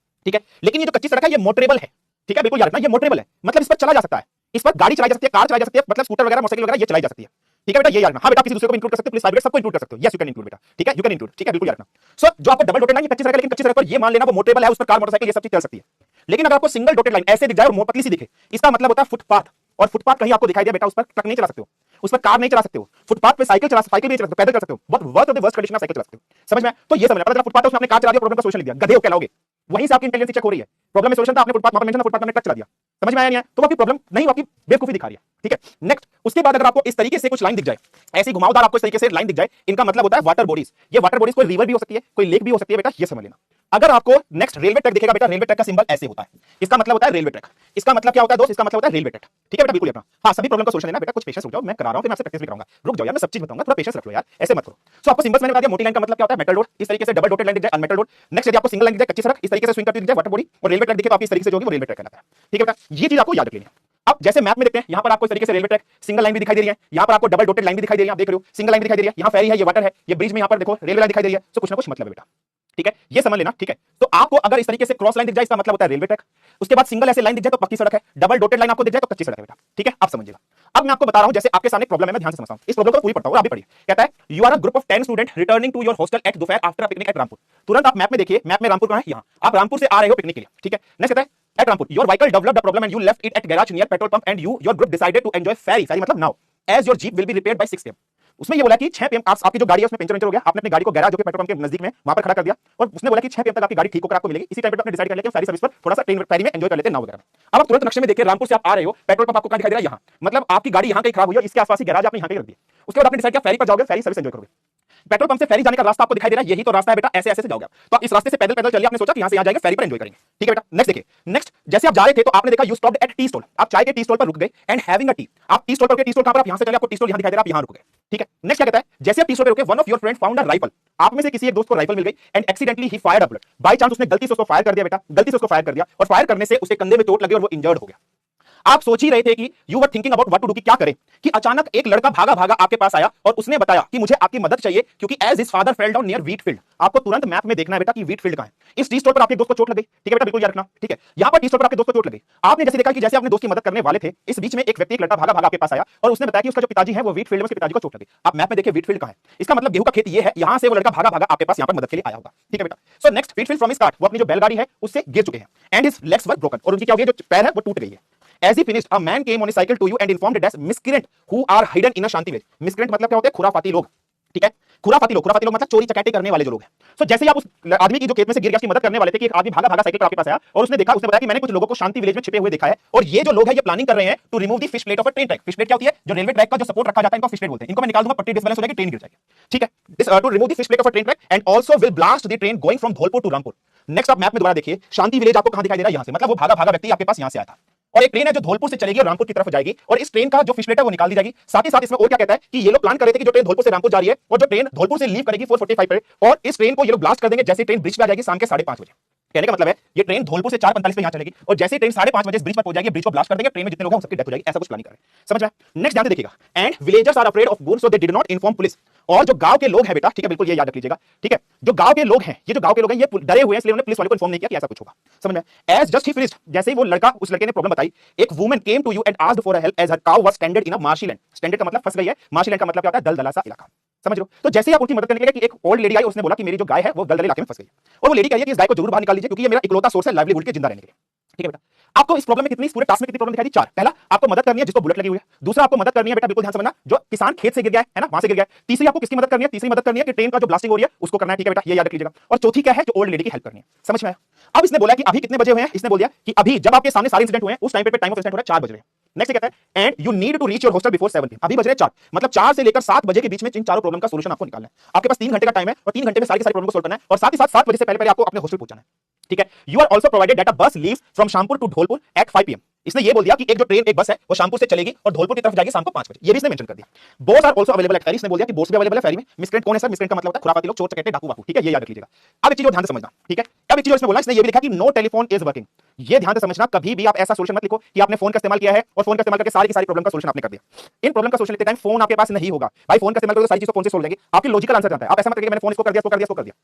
ठीक है। लेकिन ये जो कच्ची सड़क है ये मोटरेबल है, ठीक है, बिल्कुल याद रखना, ये मोटरेबल है, मतलब इस पर चला जा सकता है, इस पर गाड़ी चलाई जा सकती है, कार चलाई जा सकती है, मतलब स्कूटर वगैरह, मोटरसाइकिल वगैरह ये चलाई जा सकती है, ठीक है बेटा, ये याद रखना। हाँ बेटा, किसी दूसरे को इंक्लूड कर सकते हो, पुलिस प्राइवेट सबको इंक्लूड कर सकते हो, यस यू कैन इंक्लूड बेटा, ठीक है, यू कैन इंक्लूड, ठीक है, बिल्कुल याद रखना। सो जो आपको डबल डॉटेड लाइन कच्ची सड़क है, लेकिन कच्ची सड़क पर ये मान लेना वो मोटरेबल है, उस पर कार, मोटरसाइकिल ये सब चीज चल सकती है। लेकिन अगर आपको सिंगल डॉटेड लाइन ऐसे दिख जाए और पतली सी दिखे, इसका मतलब होता है फुटपाथ, और फुटपाथ कहीं आपको दिखाई दिया बेटा, उस पर ट्रक नहीं चला सकते हो, उस पर कार नहीं चला सकते हो, फुटपाथ पे साइकिल भी नहीं चला सकते, पैदल चल सकते हो, बहुत worst of the worst condition में साइकिल चला सकते हो, समझ में। तो ये समझना, फुटपाथ है उसमें आपने कार चला दिया, प्रॉब्लम का सॉल्यूशन लिख दिया, गधे हो कहलाओगे, वहीं से आपकी इंटेलिजेंस चेक हो रही है। प्रॉब्लम में सॉल्यूशन था, आपने फुटपाथ पर मेंशन था, फुटपाथ पर ट्रक चला दिया, समझ में आया नहीं आया, तो आपकी प्रॉब्लम नहीं, आपकी बेवकूफी दिखा रही है, ठीक है। नेक्स्ट, उसके बाद अगर आपको इस तरीके से कुछ लाइन दिख जाए, ऐसी घुमावदार आपको इस तरीके से लाइन दिख जाए, इनका मतलब होता है वाटर बॉडीज। ये वाटर बॉडीज कोई रिवर भी हो सकती है, कोई लेक भी हो सकती है बेटा, ये समझ लेना। अगर आपको नेक्स्ट रेलवे ट्रैक दिखेगा बेटा, रेलवे ट्रैक का सिंबल ऐसे होता है, इसका मतलब होता है रेलवे ट्रैक। इसका मतलब क्या होता है दोस्त, इसका मतलब होता है रेलवे ट्रैक, ठीक है बेटा, बिल्कुल अपना। हाँ, सभी प्रॉब्लम का सॉल्यूशन लेना बेटा, कुछ पेशेंस रुक जाओ, मैं करा रहा हूं, फिर मैं आपसे प्रैक्टिस भी कराऊंगा, रुक जाओ यार, मैं सब चीज बताऊंगा, थोड़ा पेशेंस रख लो यार, ऐसे मत करो। सो आपको सिंबल्स मैंने बता दिया, मोटी लाइन का मतलब क्या होता है मेटल रोड, इस तरीके से डबल डॉटेड लाइन दिख जाए अनमेटल रोड। नेक्स्ट यदि आपको सिंगल लाइन दिख जाए कच्ची सड़क, इस तरीके से स्विंग करती दिख जाए वाटर बॉडी, और रेलवे ट्रैक दिखे तो आपकी इस तरीके से जो होगी वो रेलवे ट्रैक कहलाता है, ठीक है बेटा, ये चीज आपको याद रख लेनी है। अब जैसे मैप में देखते हैं, यहां पर आपको इस तरीके से रेलवे ट्रैक सिंगल लाइन भी दिखाई दे रही है, यहां पर आपको डबल डॉटेड लाइन भी दिखाई दे रही है, आप देख रहे हो सिंगल लाइन भी दिखाई दे रही है, यहां फेरी है, ये वाटर है, ये ब्रिज में यहां पर देखो रेलवे लाइन दिखाई दे रही है, तो कुछ ना कुछ मतलब है बेटा, ठीक है, ये समझ लेना, ठीक है। तो आपको अगर इस तरीके से क्रॉस लाइन दिख जाए, इसका मतलब होता है रेलवे ट्रैक, उसके बाद सिंगल ऐसे लाइन दिख जाए तो पक्की सड़क है, डबल डॉटेड लाइन आपको दिख जाए तो कच्ची सड़क है बेटा, ठीक है, आप समझिएगा। अब मैं आपको बता रहा हूं, जैसे आपके सामने प्रॉब्लम है, मैं ध्यान से समझता हूं, इस प्रॉब्लम को पूरी पढ़ता हूं, आप भी पढ़िए। कहता है you are a group of 10 student returning to your hostel at दोपहर after a picnic at Rampur. तुरंत आप मैप में देखिए, मैप में रामपुर कहां है, यहां, आप रामपुर से आ रहे हो पिकनिक के लिए, ठीक है। नेक्स्ट कहता है at Rampur, your vehicle developed a problem and you left it at garage near petrol pump and your group decided to enjoy ferry मतलब now as your jeep will be repaired by 6 pm। उसमें ये बोला कि 6 pm आपकी जो गाड़ी है उसमें पंचर हो गया, आपने अपनी गाड़ी को गैराज जो कि पेट्रोल पंप के नजदीक में वहां पर खड़ा कर दिया, और उसने बोला कि 6 pm तक आपकी गाड़ी ठीक होकर आपको मिलेगी। इसी टाइम पे आपने डिसाइड कर लिया कि फेरी सर्विस पर थोड़ा सा ट्रेन फेरी में एंजॉय कर लेते हैं नाव वगैरह। अब आप तुरंत नक्शे में देखिए, रामपुर से आप आ रहे हो, पेट्रोल पंप आपको कहां दिखाई दे रहा है, यहां, मतलब आपकी गाड़ी यहां कहीं खराब हुई है, इसके आसपास ही गैराज आपने यहां पे रख दिया। उसके बाद आपने डिसाइड किया फेरी पर जाओगे, फेरी सर्विस एंजॉय करोगे। पेट्रोल पंप से फेरी जाने का रास्ता आपको दिखाई दे रहा है, यही तो रास्ता है बेटा, ऐसे ऐसे से जाओगे तो आप इस रास्ते से पैदल पैदल चलिए, आपने सोचा कि यहां से यहां जाएंगे, फेरी पर एंजॉय करेंगे, ठीक है बेटा। नेक्स्ट देखिए, नेक्स्ट जैसे आप जा रहे थे तो आपने देखा you stopped at tea stall, आप चाय के टी स्टॉल पर रुक गए एंड हैविंग अ टी। आप टी स्टॉल पर, टी स्टॉल कहां पर, आप यहां से चले, आपको टी स्टॉल यहां दिखाई दे रहा है, आप यहां रुक गए, ठीक है। नेक्स्ट क्या कहता है, जैसे आप टी स्टॉल पर रुके, one of your friend found a rifle, आप में से किसी एक दोस्त को राइफल मिल गई and accidentally he fired a bullet, by chance उसने गलती से उसको फायर कर दिया बेटा, गलती से उसको फायर कर दिया और फायर करने से उसके कंधे में चोट लगी और वो इंजर्ड हो गया। आप सोच ही रहे थे कि you were thinking about what to do, कि क्या करें, कि अचानक एक लड़का भागा भागा आपके पास आया और उसने बताया कि मुझे आपकी मदद चाहिए क्योंकि as his father fell down near wheat field. आपको तुरंत मैप में देखना है बेटा कि व्हीट फील्ड कहां है। इस टी स्टोर पर आपके दोस्त को चोट लग गई, ठीक है बेटा, बिल्कुल याद रखना, ठीक है। यहां पर टी स्टोर पर आपके दोस्त को चोट लग गई, आपने जैसे देखा कि जैसे अपने दोस्त की मदद करने वाले थे, इस बीच में एक व्यक्ति, एक लड़का भागा भागा आपके पास आया और उसने बताया कि उसका जो पिताजी है वो व्हीट फील्ड में, उसके पिताजी को चोट लगी। आप मैप में देखिए व्हीट फील्ड कहां है, इसका मतलब गेहूं का खेत ये है, यहां से वो लड़का भागा भागा आपके पास यहां पर मदद के लिए आया होगा, ठीक है बेटा। So next, wheat field from his cart, वो अपनी जो बैलगाड़ी है उससे गिर चुके हैं and his legs were broken, और उनकी क्या हो गई, जो पैर है वो टूट गई है। As he finished, a man came on a cycle to you and informed that miscreant who are hidden in a Shanti village. Miscreant मतलब क्या होते हैं, खुराफाती लोग, ठीक है। खुराफाती लोग मतलब चोरी चकाटी करने वाले जो लोग हैं। सो जैसे ही आप उस आदमी की जो खेत में से गिर गया उसकी मदद करने वाले थे कि एक आदमी भागा भागा साइकिल पर आपके पास आया और उसने देखा, उसने बताया कि मैंने कुछ लोगों को शांति विलेज में छिपे हुए देखा है और ये जो लोग हैं ये प्लानिंग कर रहे हैं to remove the fish plate of a train track. Fish plate क्या होती है, जो रेलवे ट्रैक का जो सपोर्ट रखा जाता है, इनको फिश प्लेट बोलते हैं। इनको मैं निकाल दूंगा, पट्टी डिसबैलेंस हो जाएगी, ट्रेन गिर जाएगी, ठीक है। This to remove the fish plate of a train track and also will blast the train going from Dholpur to Rampur. Next आप मैप में दोबारा देखिए, शांति विलेज आपको कहां दिखाई दे रहा है, यहां से, मतलब वो भागा भागा व्यक्ति आपके पास यहां से आया था और एक ट्रेन है जो धौलपुर से चलेगी और रामपुर की तरफ जाएगी और इस ट्रेन का जो फिश प्लेट है वो निकाल दी जाएगी। साथ ही साथ इसमें और क्या कहता है कि ये लोग प्लान कर रहे थे कि जो ट्रेन धौलपुर से रामपुर जा रही है और जो ट्रेन धौलपुर से लीव करेगी 4:45 पर और इस ट्रेन को ये लोग ब्लास्ट कर देंगे जैसे ट्रेन ब्रिज पे आ जाएगी शाम के 5:30 बजे। कहने का मतलब है ये ट्रेन धौलपुर से 4:45 पे यहां चलेगी और जैसे ट्रेन 5:30 बजे ब्रिज पर पहुंच जाएगी, ब्रिज को ब्लास्ट कर देंगे, ट्रेन में जितने लोग हैं सबकी डेथ हो जाएगी, ऐसा कुछ प्लानिंग कर रहे हैं, समझ में आया। नेक्स्ट ध्यान से देखिएगा, and villagers are afraid of goons so they did not inform police. और जो गांव के लोग हैं बेटा, ठीक है, बिल्कुल ये याद रख लीजिएगा, ठीक है, जो गांव के लोग हैं, ये जो गांव के लोग हैं ये डरे हुए हैं, इसलिए उन्होंने पुलिस वाले को इन्फॉर्म नहीं किया कि ऐसा कुछ होगा, समझ में। एज जस्ट ही फिनिश्ड, जैसे ही वो लड़का, उस लड़के ने प्रॉब्लम बताई, एक woman came to you and asked for help as her cow was standed in a marshy land. Standed का मतलब फंस गई है, मार्शी लैंड का मतलब क्या होता है, दलदला सा इलाका, समझ रहे हो। तो जैसे ही आप उनकी मदद करने के लिए कि एक ओल्ड लेडी आई, उसने बोला कि मेरी जो गाय है वो दलदले इलाके में फंस गई है और वो लेडी कह रही है कि इस गाय को जरूर बाहर निकाल लीजिए क्योंकि ये मेरा इकलौता सोर्स है लाइवलीहुड के जिंदा रहने के लिए, ठीक है बेटा। आपको इस प्रॉब्लम में कितनी, पूरे टास्क में कितनी प्रॉब्लम दिखाई दी, 4। पहला, आपको मदद करनी है जिसको बुलेट लगी हुई है। दूसरा, आपको मदद करनी है बेटा, बिल्कुल ध्यान समझना, जो किसान खेत से गिर गया है ना, वहां से गिर गया है। तीसरी, आपको किसकी मदद करनी है, तीसरी मदद करनी है कि ट्रेन का जो ब्लास्टिंग हो रही है उसको करना है, ठीक है बेटा, ये याद रख लीजिएगा। और चौथी क्या है, जो ओल्ड लेडी की हेल्प करनी है, समझ में आया। अब इसने बोला कि अभी कितने बजे हुए हैं, इसने बोल दिया कि अभी जब आपके सामने सारे इंसिडेंट हुए हैं उस टाइम पे टाइम ऑफ इंसिडेंट हो रहा है 4 बज रहे हैं। नेक्स्ट कहता है and you need to reach your hostel before 7 PM। अभी बज रहे 4, मतलब 4 से लेकर 7 बजे के बीच में इन चारों प्रॉब्लम का सॉल्यूशन आपको निकालना है। आपके पास 3 घंटे का टाइम है और 3 घंटे में सारी प्रॉब्लम को सॉल्व करना है और साथ ही साथ 7 बजे से पहले आपको अपने हॉस्टल पहुंचना है, ठीक है। You are also provided that a bus leaves from Shampur to Dholpur at 5 PM। इसने ये बोल दिया कि एक जो ट्रेन, एक बस है वो शामपुर से चलेगी और धौलपुर की तरफ जाएगी शाम को 5 बजे, ये भी इसने मेंशन कर दिया। Boats are also available at ferry, इसने बोल दिया कि बोट्स भी अवेलेबल है फेरी में। मिसक्रेंट कौन है सर, मिसक्रेंट का मतलब होता है खुराफाती लोग, चोर चकेते, डाकू वाकू, ठीक है, ये याद रख लीजिएगा। अब एक चीज और ध्यान से समझना, ठीक है। अब एक चीज इसने बोला, इसने ये भी लिखा कि नो टेलीफोन इज वर्किंग। ये ध्यान से समझना, कभी भी आप ऐसा सॉल्यूशन मत लिखो कि आपने फोन का इस्तेमाल किया है और फोन का इस्तेमाल करके सारी की सारी प्रॉब्लम का सॉल्यूशन आपने कर दिया। इन प्रॉब्लम का सॉल्यूशन लेते टाइम फोन आपके पास नहीं होगा भाई, फोन का इस्तेमाल करोगे सारी चीजें फोन से सॉल्व हो जाएगी, आपकी लॉजिकल आंसर जानता है। आप ऐसा मत करिए मैंने फोन इसको कर दिया, इसको कर दिया, इसको कर दिया,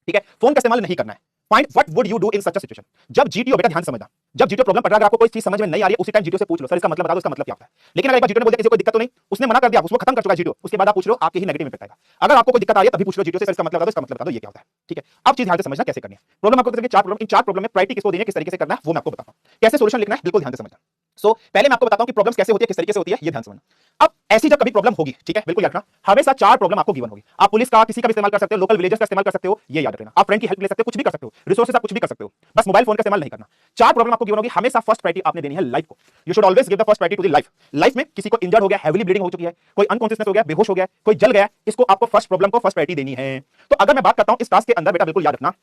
ठीक है। फोन का इस्तेमाल नहीं करना है। Find what would you do in such a situation. जब जीटीओ, बेटा ध्यान समझना, जब जीटीओ प्रॉब्लम पड़ रहा है, अगर आपको कोई चीज समझ में नहीं आ रही है उसी टाइम जीटीओ से पूछ लो, सर इसका मतलब बता दो, इसका मतलब क्या होता है। लेकिन अगर एक बार जीटीओ ने बोल दिया किसी को दिक्कत तो नहीं, उसने मना कर दिया, उसको खत्म कर चुका जीटीओ, उसके बाद आप पूछ लो, आपके ही नेगेटिव इफेक्ट आएगा। अगर आपको कोई दिक्कत आ रही है तभी पूछ लो जीटीओ से, सर इसका मतलब बता दो, इसका मतलब बता दो, ये क्या होता है, ठीक है। अब चीज ध्यान से समझना कैसे करनी है। प्रॉब्लम आपको बताएंगे 4 प्रॉब्लम, इन 4 प्रॉब्लम में प्रायोरिटी किसको देनी है, किस तरीके से करना है वो मैं आपको बताता हूं। कैसे सॉल्यूशन लिखना है बिल्कुल ध्यान से समझना। सो पहले मैं आपको बताता हूं कि प्रॉब्लम्स कैसे होती है, किस तरीके से होती है, ये ध्यान समझना। अब ऐसी जब कभी प्रॉब्लम होगी, ठीक है, बिल्कुल याद रखना, हमेशा 4 प्रॉब्लम आपको गिवन होगी। आप पुलिस का किसी का भी इस्तेमाल कर सकते हो, लोकल विलेजर्स का इस्तेमाल कर सकते हो, ये याद रखना। आप फ्रेंड की हेल्प ले सकते हो, कुछ भी कर सकते हो, रिसोर्सेज आप कुछ भी कर सकते हो, बस मोबाइल फोन का इस्तेमाल नहीं करना। 4 प्रॉब्लम आपको गिवन होगी, हमेशा फर्स्ट प्रायोरिटी आपने देनी है लाइफ को। You should always give the first priority to the life. Life में किसी को इंजर्ड हो गया, हेवीली ब्लीडिंग हो चुकी है, कोई अनकॉन्शियसनेस हो गया, बेहोश हो गया, कोई जल गया, इसको आपको फर्स्ट प्रॉब्लम को फर्स्ट प्रायोरिटी देनी है। तो अगर मैं बात करता हूं इस टास्क के अंदर, बेटा बिल्कुल याद रखना,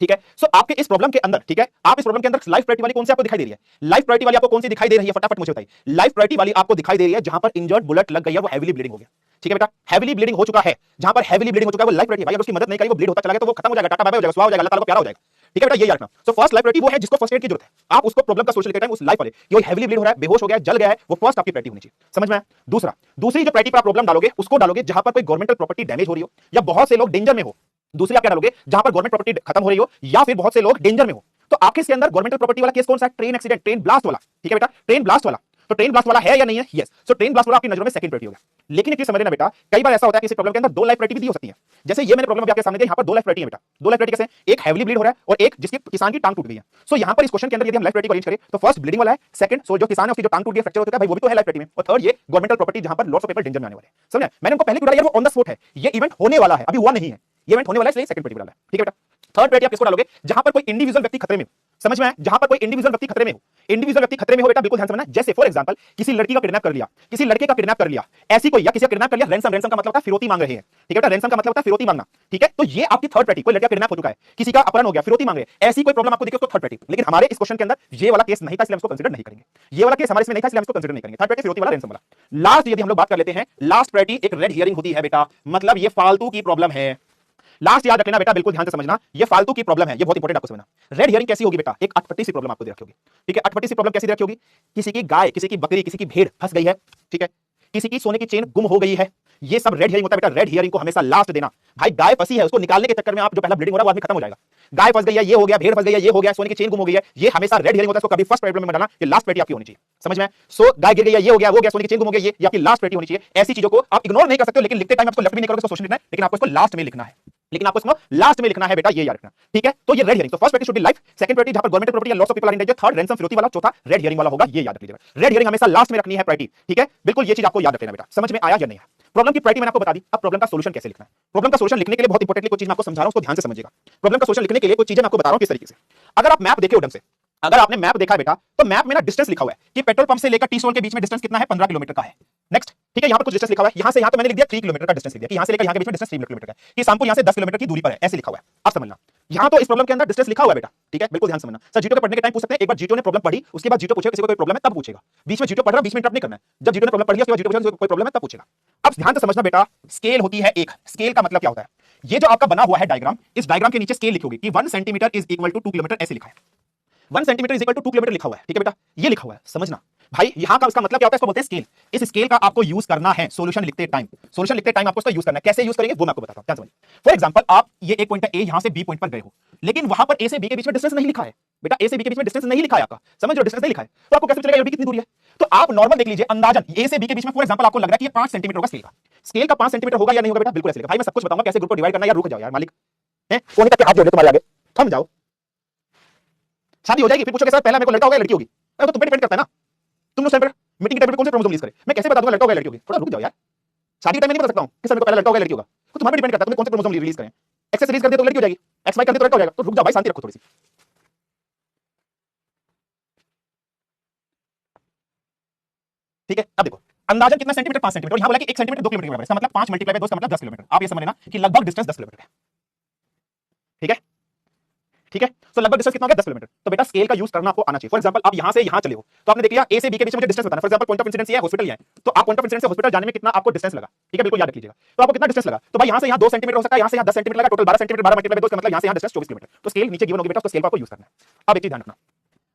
ठीक है। सो आपके इस प्रॉब्लम के अंदर, ठीक है, आप इस प्रॉब्लम के अंदर लाइफ प्रायोरिटी वाली कौन सी आपको दिखाई दे रही है, लाइफ प्रायोरिटी वाली आपको कौन सी दिखाई दे रही है, फटाफट मुझे बताइए। लाइफ प्रायोरिटी वाली आपको दिखाई दे रही है जहां पर इंजर्ड बुलेट लग गई है, वो हेवीली ब्लीडिंग हो गया, ठीक है बेटा, हेवीली ब्लीडिंग हो चुका है, जहां पर हेवीली ब्लीडिंग हो चुका है वो लाइफ प्रायोरिटी। भाई अगर उसकी मदद नहीं करी, वो ब्लीड होता चला गया तो वो खत्म हो जाएगा, टाटा बाय बाय हो जाएगा, स्वाहा हो जाएगा, अल्लाह ताला को प्यारा हो जाएगा, ठीक है बेटा, ये याद रखना। सो फर्स्ट लाइफ प्रायोरिटी वो है जिसको फर्स्ट एड की जरूरत है। आप उसको प्रॉब्लम का सॉल्यूशन लेते टाइम उस लाइफ वाले कि वो हेवीली ब्लीड हो रहा है, बेहोश हो गया, जल गया है, वो फर्स्ट आपकी प्रायोरिटी होनी चाहिए, समझ में आया। दूसरी जो प्रायोरिटी पर आप प्रॉब्लम डालोगे उसको डालोगे जहां पर कोई गवर्नमेंटल प्रॉपर्टी डैमेज हो रही हो या बहुत से लोग डेंजर में हो। दूसरी आप क्या डालोगे, जहां पर गवर्नमेंट प्रॉपर्टी खत्म हो रही हो या फिर बहुत से लोग डेंजर में हो। तो आपके इसके अंदर गवर्नमेंटल प्रॉपर्टी वाला केस कौन सा है, ट्रेन एक्सीडेंट, ट्रेन ब्लास्ट वाला, ठीक है बेटा, ट्रेन ब्लास्ट वाला। तो ट्रेन ब्लास्ट वाला है या नहीं है, यस। सो ट्रेन ब्लास्ट वाला आपकी नजरों में सेकंड प्रायोरिटी होगा। लेकिन एक चीज समझ लेना बेटा, कई बार ऐसा होता है कि इस प्रॉब्लम के अंदर 2 लाइफ प्रायोरिटी भी हो सकती है। जैसे ये मैंने प्रॉब्लम आपके सामने दी, यहां पर 2 लाइफ प्रायोरिटी है बेटा। 2 लाइफ प्रायोरिटी कैसे, एक हेवीली ब्लीड हो रहा है और एक जिसकी किसान की टांग टूट गई है। सो यहां पर इस क्वेश्चन के अंदर यदि हम लाइफ प्रायोरिटी को अरेंज करें तो फर्स्ट ब्लीडिंग वाला है, सेकंड सो जो किसान है उसकी जो टांग टूट गई, फ्रैक्चर हो चुका है, भाई वो भी तो है लाइफ प्रायोरिटी में, और थर्ड ये गवर्नमेंटल प्रॉपर्टी जहां पर लॉट्स ऑफ पीपल डेंजर में आने वाले हैं। समझा, मैंने उनको पहले क्यों डाला यार, वो ऑन द स्पॉट है, ये इवेंट होने वाला है, अभी हुआ नहीं है, ये इवेंट होने वाला है, इसलिए सेकंड प्रायोरिटी वाला है, ठीक है बेटा। थर्ड प्रायोरिटी आप किसको डालोगे, जहां पर कोई इंडिविजुअल व्यक्ति खतरे में, समझ में आया? जहां पर कोई इंडिविजुअल व्यक्ति खतरे में हो, इंडिविजुअल व्यक्ति खतरे में हो बेटा बिल्कुल ध्यान से समझना। जैसे फॉर एग्जांपल किसी लड़की का किडनैप कर लिया, किसी लड़के का किडनैप कर लिया, ऐसी कोई या किसी का किडनैप कर लिया, रैंसम, रैंसम का मतलब होता है फिरौती मांग रहे हैं, ठीक है बेटा, रैंसम का मतलब होता है फिरौती मांगना, ठीक है। तो ये आपकी थर्ड पार्टी, कोई लड़का किडनैप हो चुका है, किसी का अपहरण हो गया, फिरौती मांग रहे हैं, ऐसी कोई प्रॉब्लम आपको दिखे उसको थर्ड पार्टी। लेकिन हमारे इस क्वेश्चन के अंदर ये वाला केस नहीं था इसलिए हम इसको कंसीडर नहीं करेंगे, ये वाला केस हमारे इसमें नहीं था इसलिए हम इसको कंसीडर नहीं करेंगे। थर्ड पार्टी फिरौती वाला, रैंसम वाला। लास्ट यदि हम लोग बात कर लेते हैं, लास्ट पार्टी एक रेड हियरिंग होती है बेटा, मतलब ये फालतू की प्रॉब्लम है। लास्ट याद रखना बेटा, बिल्कुल ध्यान से समझना, ये फालतू की प्रॉब्लम है, ये बहुत इंपॉर्टेंट आपको समझना। रेड हियरिंग कैसी होगी बेटा? एक अटपटी सी प्रॉब्लम आपको दे रखी होगी, ठीक है। अटपटी सी प्रॉब्लम कैसी दे रखी होगी? किसी की गाय, किसी की बकरी, किसी की भेड़ फंस गई है, ठीक है, किसी की सोने की चेन गुम हो गई है, ये सब रेड हियरिंग होता है बेटा। रेड हियरिंग को हमेशा लास्ट देना। भाई गाय फंसी है, उसको निकालने के चक्कर में आप जो पहला ब्लीडिंग हो रहा है वो आदमी खत्म हो जाएगा। गाय फंस गई है, ये हो गया, भेड़ फंस गई है, ये हो गया, सोने की चेन गुम हो गई है, ये हमेशा रेड हियरिंग होता है। इसको कभी फर्स्ट प्रॉब्लम में डालना, ये लास्ट पेटी आपकी होनी चाहिए, समझ में? सो गाय गिर गई है, ये हो गया, वो गया, सोने की चेन गुम हो गई है, ये आपकी लास्ट पेटी होनी चाहिए। ऐसी चीजों को आप इग्नोर नहीं कर सकते हो, लेकिन लिखते टाइम आपको लेफ्ट भी नहीं करोगे, सोशल लिखना है, लेकिन आपको इसको लास्ट में लिखना है, लेकिन आपको इसको लास्ट में लिखना है बेटा, ये याद रखना, ठीक है। तो ये रेड हियरिंग, तो first petty should be life, second petty जहां पर गवर्नमेंट प्रॉपर्टी या loss of people are in danger, third ransom फिरौती वाला, चौथा रेड हियरिंग वाला होगा, ये याद रख लीजिएगा। रेड हियरिंग हमेशा लास्ट में रखनी है प्रायोरिटी, ठीक है, बिल्कुल ये चीज आपको याद रखना बेटा। समझ में आया या नहीं? प्रॉब्लम की प्रायोरिटी मैंने आपको बता दी, अब प्रॉब्लम का सॉल्यूशन कैसे लिखना है। प्रॉब्लम का सॉल्यूशन लिखने के लिए बहुत इंपॉर्टेंटली कुछ चीज मैं आपको समझा रहा हूं, उसको ध्यान से समझिएगा। प्रॉब्लम का सॉल्यूशन लिखने के लिए कुछ चीजें मैं आपको बता रहा हूं किस तरीके से। अगर आप मैप देखे हो ढंग से, अगर आपने मैप देखा है बेटा, तो मैप में ना डिस्टेंस लिखा हुआ है कि पेट्रोल पंप से लेकर टी स्टॉल के बीच में डिस्टेंस कितना है, 15 किलोमीटर का है। नेक्स्ट, ठीक है, यहां पर कुछ डिस्टेंस लिखा हुआ है, यहां से यहां पे मैंने लिख दिया 3 किलोमीटर का डिस्टेंस लिख दिया कि यहां से लेकर यहां के बीच में डिस्टेंस 3 किलोमीटर का है, कि शामपुर यहां से 10 किलोमीटर की दूरी पर है, ऐसे लिखा हुआ है। आप समझना, यहां तो इस प्रॉब्लम के अंदर डिस्टेंस लिखा हुआ है बेटा, ठीक है, बिल्कुल ध्यान समझना। सर जीटो के पढ़ने के टाइम पूछ सकते हैं, एक बार जीटो ने प्रॉब्लम पढ़ी, उसके बाद जीटो पूछेगा किसी को कोई प्रॉब्लम है तब पूछेगा, बीच में जीटो पढ़ रहा बीच में इंटरप्ट नहीं करना है। जब जीटो ने प्रॉब्लम पढ़ लिया उसके बाद जीटो पूछेगा कोई प्रॉब्लम है तब पूछेगा। अब ध्यान से समझना बेटा, स्केल होती है एक, स्केल का मतलब क्या होता है? ये जो आपका बना हुआ है डायग्राम, इस डायग्राम के नीचे स्केल लिखोगे कि 1 centimetre is equal to 2 kilometre, ऐसे लिखा है। 1 centimetre is equal to 2 kilometre लिखा हुआ है, ठीक है बेटा, ये लिखा हुआ है, समझना भाई। यहां का उसका मतलब क्या होता है? इसको बोलते हैं स्केल। इस स्केल का आपको यूज करना है सोल्यूशन लिखते टाइम, सोल्यूशन लिखते टाइम आपको इसका यूज करना है। कैसे यूज करेंगे वो मैं आपको बताता हूं, ध्यान समझिए। फॉर एग्जांपल आप ये एक पॉइंट ए यहां से बी पॉइंट पर गए हो, लेकिन वहां पर ए से बी के बीच में डिस्टेंस नहीं लिखा है बेटा, ए से बी के बीच में डिस्टेंस नहीं लिखा है आपका, समझ लो डिस्टेंस नहीं लिखा है, तो आपको कैसे चलेगा बी कितनी दूरी है? तो आप नॉर्मल देख लीजिए, अंदाजन ए से बी के बीच में फॉर एग्जांपल आपको लग रहा है कि ये 5 सेंटीमीटर होगा, स्केल का, स्केल का 5 सेंटीमीटर होगा या नहीं होगा बेटा? बिल्कुल ऐसे लिखा। भाई मैं सब कुछ बताऊंगा कैसे ग्रुप को डिवाइड करना है। यार रुक जाओ यार मालिक, हैं कोने तक के हाथ जोड़े तुम्हारे आगे, थम जाओ। शादी हो जाएगी फिर पूछोगे सर पहला मेरे को लड़का होगा या लड़की होगी? तो तुम पे डिपेंड करता है ना, तुम उस टाइम पर मीटिंग के टाइम पे कौन से क्रोमोसोम रिलीज करे, मैं कैसे बता दूंगा लड़का होगा या लड़की होगी? थोड़ा रुक जाओ यार, शादी के टाइम में नहीं बता सकता हूं कि सर मेरे को पहला लड़का होगा या लड़की होगा, तो तुम्हारे पे डिपेंड करता है तुम्हें कौन से क्रोमोसोम रिलीज करें। एक्स रिलीज कर दिया तो लड़की हो जाएगी, एक्स वाई कर दिया तो लड़का हो जाएगा। तो रुक जाओ भाई, शांति रखो थोड़ी सी, ठीक है। अब देखो अंदाजन कितना सेंटीमीटर, 5 सेंटीमीटर, यहां बोला कि 1 सेंटीमीटर 2 किलोमीटर के बराबर है, इसका मतलब 5 मल्टीप्लाई बाय 2 इसका मतलब 10 किलोमीटर। आप ये समझ लेना कि लगभग डिस्टेंस 10 किलोमीटर है, ठीक है, ठीक है। तो लगभग डिस्टेंस कितना हो गया? 10 किलोमीटर। तो बेटा स्केल का यूज करना आपको आना चाहिए। फॉर एग्जांपल आप यहां से यहां चले हो, तो आपने देख लिया ए से बी के बीच में मुझे डिस्टेंस बताना। For example point of incidence ये है, हॉस्पिटल है, तो आप पॉइंट ऑफ इंसिडेंस से हॉस्पिटल जाने में कितना आपको डिस्टेंस लगा, ठीक है, बिल्कुल याद रख लीजिएगा। तो आपको कितना डिस्टेंस लगा? तो भाई यहां से यहां 2 सेंटीमीटर हो सकता है, यहां से यहां 10 सेंटीमीटर लगा, टोटल 12 सेंटीमीटर, 12 मल्टीप्लाई बाय 2 इसका मतलब यहां से यहां डिस्टेंस 24 किलोमीटर। तो स्केल नीचे गिवन होगी बेटा, उसको स्केल को आपको यूज करना है। अब एक चीज ध्यान रखना,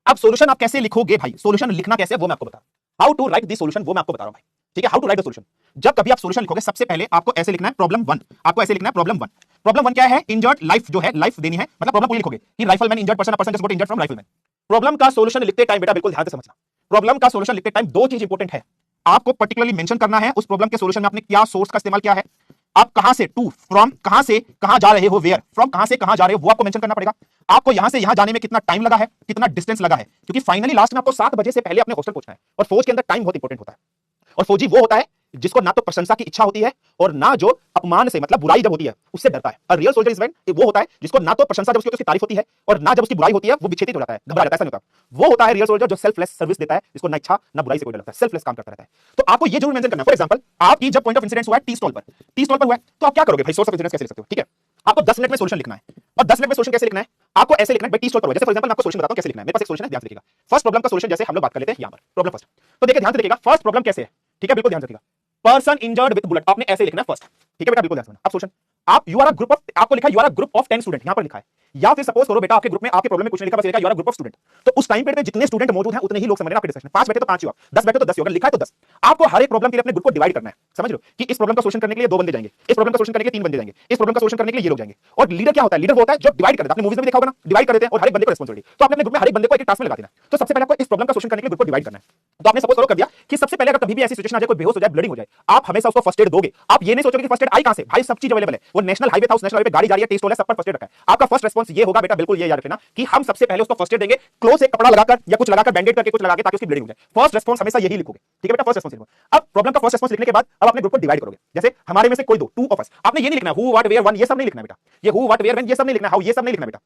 अब सॉल्यूशन आप कैसे लिखोगे भाई? सॉल्यूशन लिखना कैसे है वो मैं आपको बता रहा हूं। How to write this solution वो मैं आपको बता रहा हूं भाई, ठीक है। How to write the solution, जब कभी आप सॉल्यूशन लिखोगे सबसे पहले आपको ऐसे लिखना है प्रॉब्लम 1, आपको ऐसे लिखना है प्रॉब्लम 1। प्रॉब्लम 1 क्या है? इंजर्ड लाइफ, जो है लाइफ देनी है, मतलब प्रॉब्लम पूरी लिखोगे कि rifleman injured person, a person just got injured from rifleman. Problem का सॉल्यूशन लिखते टाइम बेटा बिल्कुल ध्यान से समझना, प्रॉब्लम का सॉल्यूशन लिखते टाइम दो चीज इंपॉर्टेंट है, आपको पर्टिकुलरली मेंशन करना है उस प्रॉब्लम के सॉल्यूशन में आपने क्या सोर्स का इस्तेमाल किया है, आप कहां से, टू फ्रॉम, कहां से कहां जा रहे हो, वेयर फ्रॉम, कहां से कहां जा रहे हो वो आपको मेंशन करना पड़ेगा। आपको यहां से यहां जाने में कितना टाइम लगा है, कितना डिस्टेंस लगा है, क्योंकि फाइनली लास्ट में आपको 7 बजे से पहले अपने हॉस्टल पहुंचना है, और फौज के अंदर टाइम बहुत इंपॉर्टेंट होता है। और फौजी वो होता है जिसको ना तो प्रशंसा की इच्छा होती है और ना जो अपमान से, मतलब बुराई जब होती है उससे डरता है। और रियल सोल्जर इज मैन वो होता है जिसको ना तो प्रशंसा जब उसकी तारीफ होती है और ना जब उसकी बुराई होती है वो विचलित हो जाता है, घबरा जाता है, ऐसा नहीं होता। वो होता है रियल सोल्जर जो सेल्फलेस सर्विस देता है, जिसको ना इच्छा ना बुराई से कोई डर लगता है, सेल्फलेस काम करता रहता है। तो आपको ये जरूर मेंशन करना है। फॉर एग्जांपल आपकी जब पॉइंट ऑफ इंसिडेंस हुआ है टी स्टॉल पर, टी स्टॉल पर हुआ है, तो आप क्या करोगे भाई? सोर्स ऑफ इंसिडेंस कैसे लिख सकते हो? ठीक है, आपको 10 मिनट में सॉल्यूशन लिखना है, और 10 मिनट में सॉल्यूशन कैसे लिखना है? आपको ऐसे लिखना है भाई टी स्टॉल पर हुआ। जैसे फॉर एग्जांपल मैं आपको सॉल्यूशन बताता हूं कैसे लिखना है। मेरे पास एक सॉल्यूशन है, ध्यान से लिखिएगा। फर्स्ट प्रॉब्लम का सॉल्यूशन जैसे हम लोग बात कर लेते हैं यहां पर, प्रॉब्लम फर्स्ट। तो देखिए ध्यान से लिखिएगा, फर्स्ट प्रॉब्लम कैसे है, ठीक है, बिल्कुल ध्यान से लिखिएगा। पर्सन इंजर्ड विद बुलेट, आपने ऐसे लिखना है फर्स्ट, ठीक है बेटा, बिल्कुल ध्यान से। अब सॉल्यूशन, आप you are a group of, आपको लिखा you are a group of 10 student, यहां पर लिखा है। या फिर सपोज करो बेटा आपके ग्रुप में, आपके प्रॉब्लम में कुछ नहीं लिखा, बस लिखा you are a group of student. तो उस टाइम पीरियड में जितने स्टूडेंट मौजूद हैं उतने ही लोग समझ लेना आपके डिस्कशन में। 5 बैठे तो 5 ही हो, 10 बैठे तो 10 ही होगा, लिखा है तो 10। आपको हर एक प्रॉब्लम के लिए अपने ग्रुप को डिवाइड करना है, समझ लो कि इस प्रॉब्लम का सॉल्यूशन करने के लिए 2 बंदे जाएंगे, इस प्रॉब्लम का सॉल्यूशन करने के लिए 3 बंदे जाएंगे, इस प्रॉब्लम का सॉल्यूशन करने के लिए ये लोग जाएंगे। और लीडर क्या होता है? लीडर वो होता है जो डिवाइड करता है। आपने मूवीज में भी देखा होगा ना, डिवाइड कर देते हैं और हर एक बंदे को रिस्पांसिबिलिटी। तो आपने अपने ग्रुप में हर एक बंदे को एक टास्क में लगा देना है। तो सबसे पहले आपको इस प्रॉब्लम का सॉल्यूशन करने के लिए ग्रुप को डिवाइड करना है। तो आपने सपोज करो कर दिया कि सबसे पहले अगर कभी भी ऐसी सिचुएशन आ जाए, कोई बेहोश हो जाए, ब्लीडिंग हो जाए, आप हमेशा उसको फर्स्ट एड दोगे। आप ये नहीं सोचोगे कि फर्स्ट एड आई कहां से, भाई सब चीज अवेलेबल है। वो नेशनल हाईवे था, उस नेशनल हाईवे पे गाड़ी जा रही है, टेस्ट हो रहा है, सब पर फर्स्ट एड रखा है। आपका फर्स्ट रिस्पांस ये होगा बेटा, बिल्कुल ये याद रखना कि हम सबसे पहले उसको फर्स्ट एड देंगे, क्लोज से कपड़ा लगाकर या कुछ लगाकर, बैंडेड करके कुछ लगाकर, ताकि उसकी ब्लीडिंग हो जाए। फर्स्ट रिस्पांस हमेशा यही लिखोगे, ठीक है बेटा, फर्स्ट रिस्पांस लिखो। अब प्रॉब्लम का फर्स्ट रिस्पांस लिखने के बाद अब अपने ग्रुप को डिवाइड करोगे। जैसे हमारे में से कोई दो, टू ऑफ अस, आपने ये नहीं लिखना हु व्हाट वेयर वन, ये सब नहीं लिखना बेटा। ये हु व्हाट वेयर व्हेन ये सब नहीं लिखना, हाउ ये सब नहीं लिखना बेटा,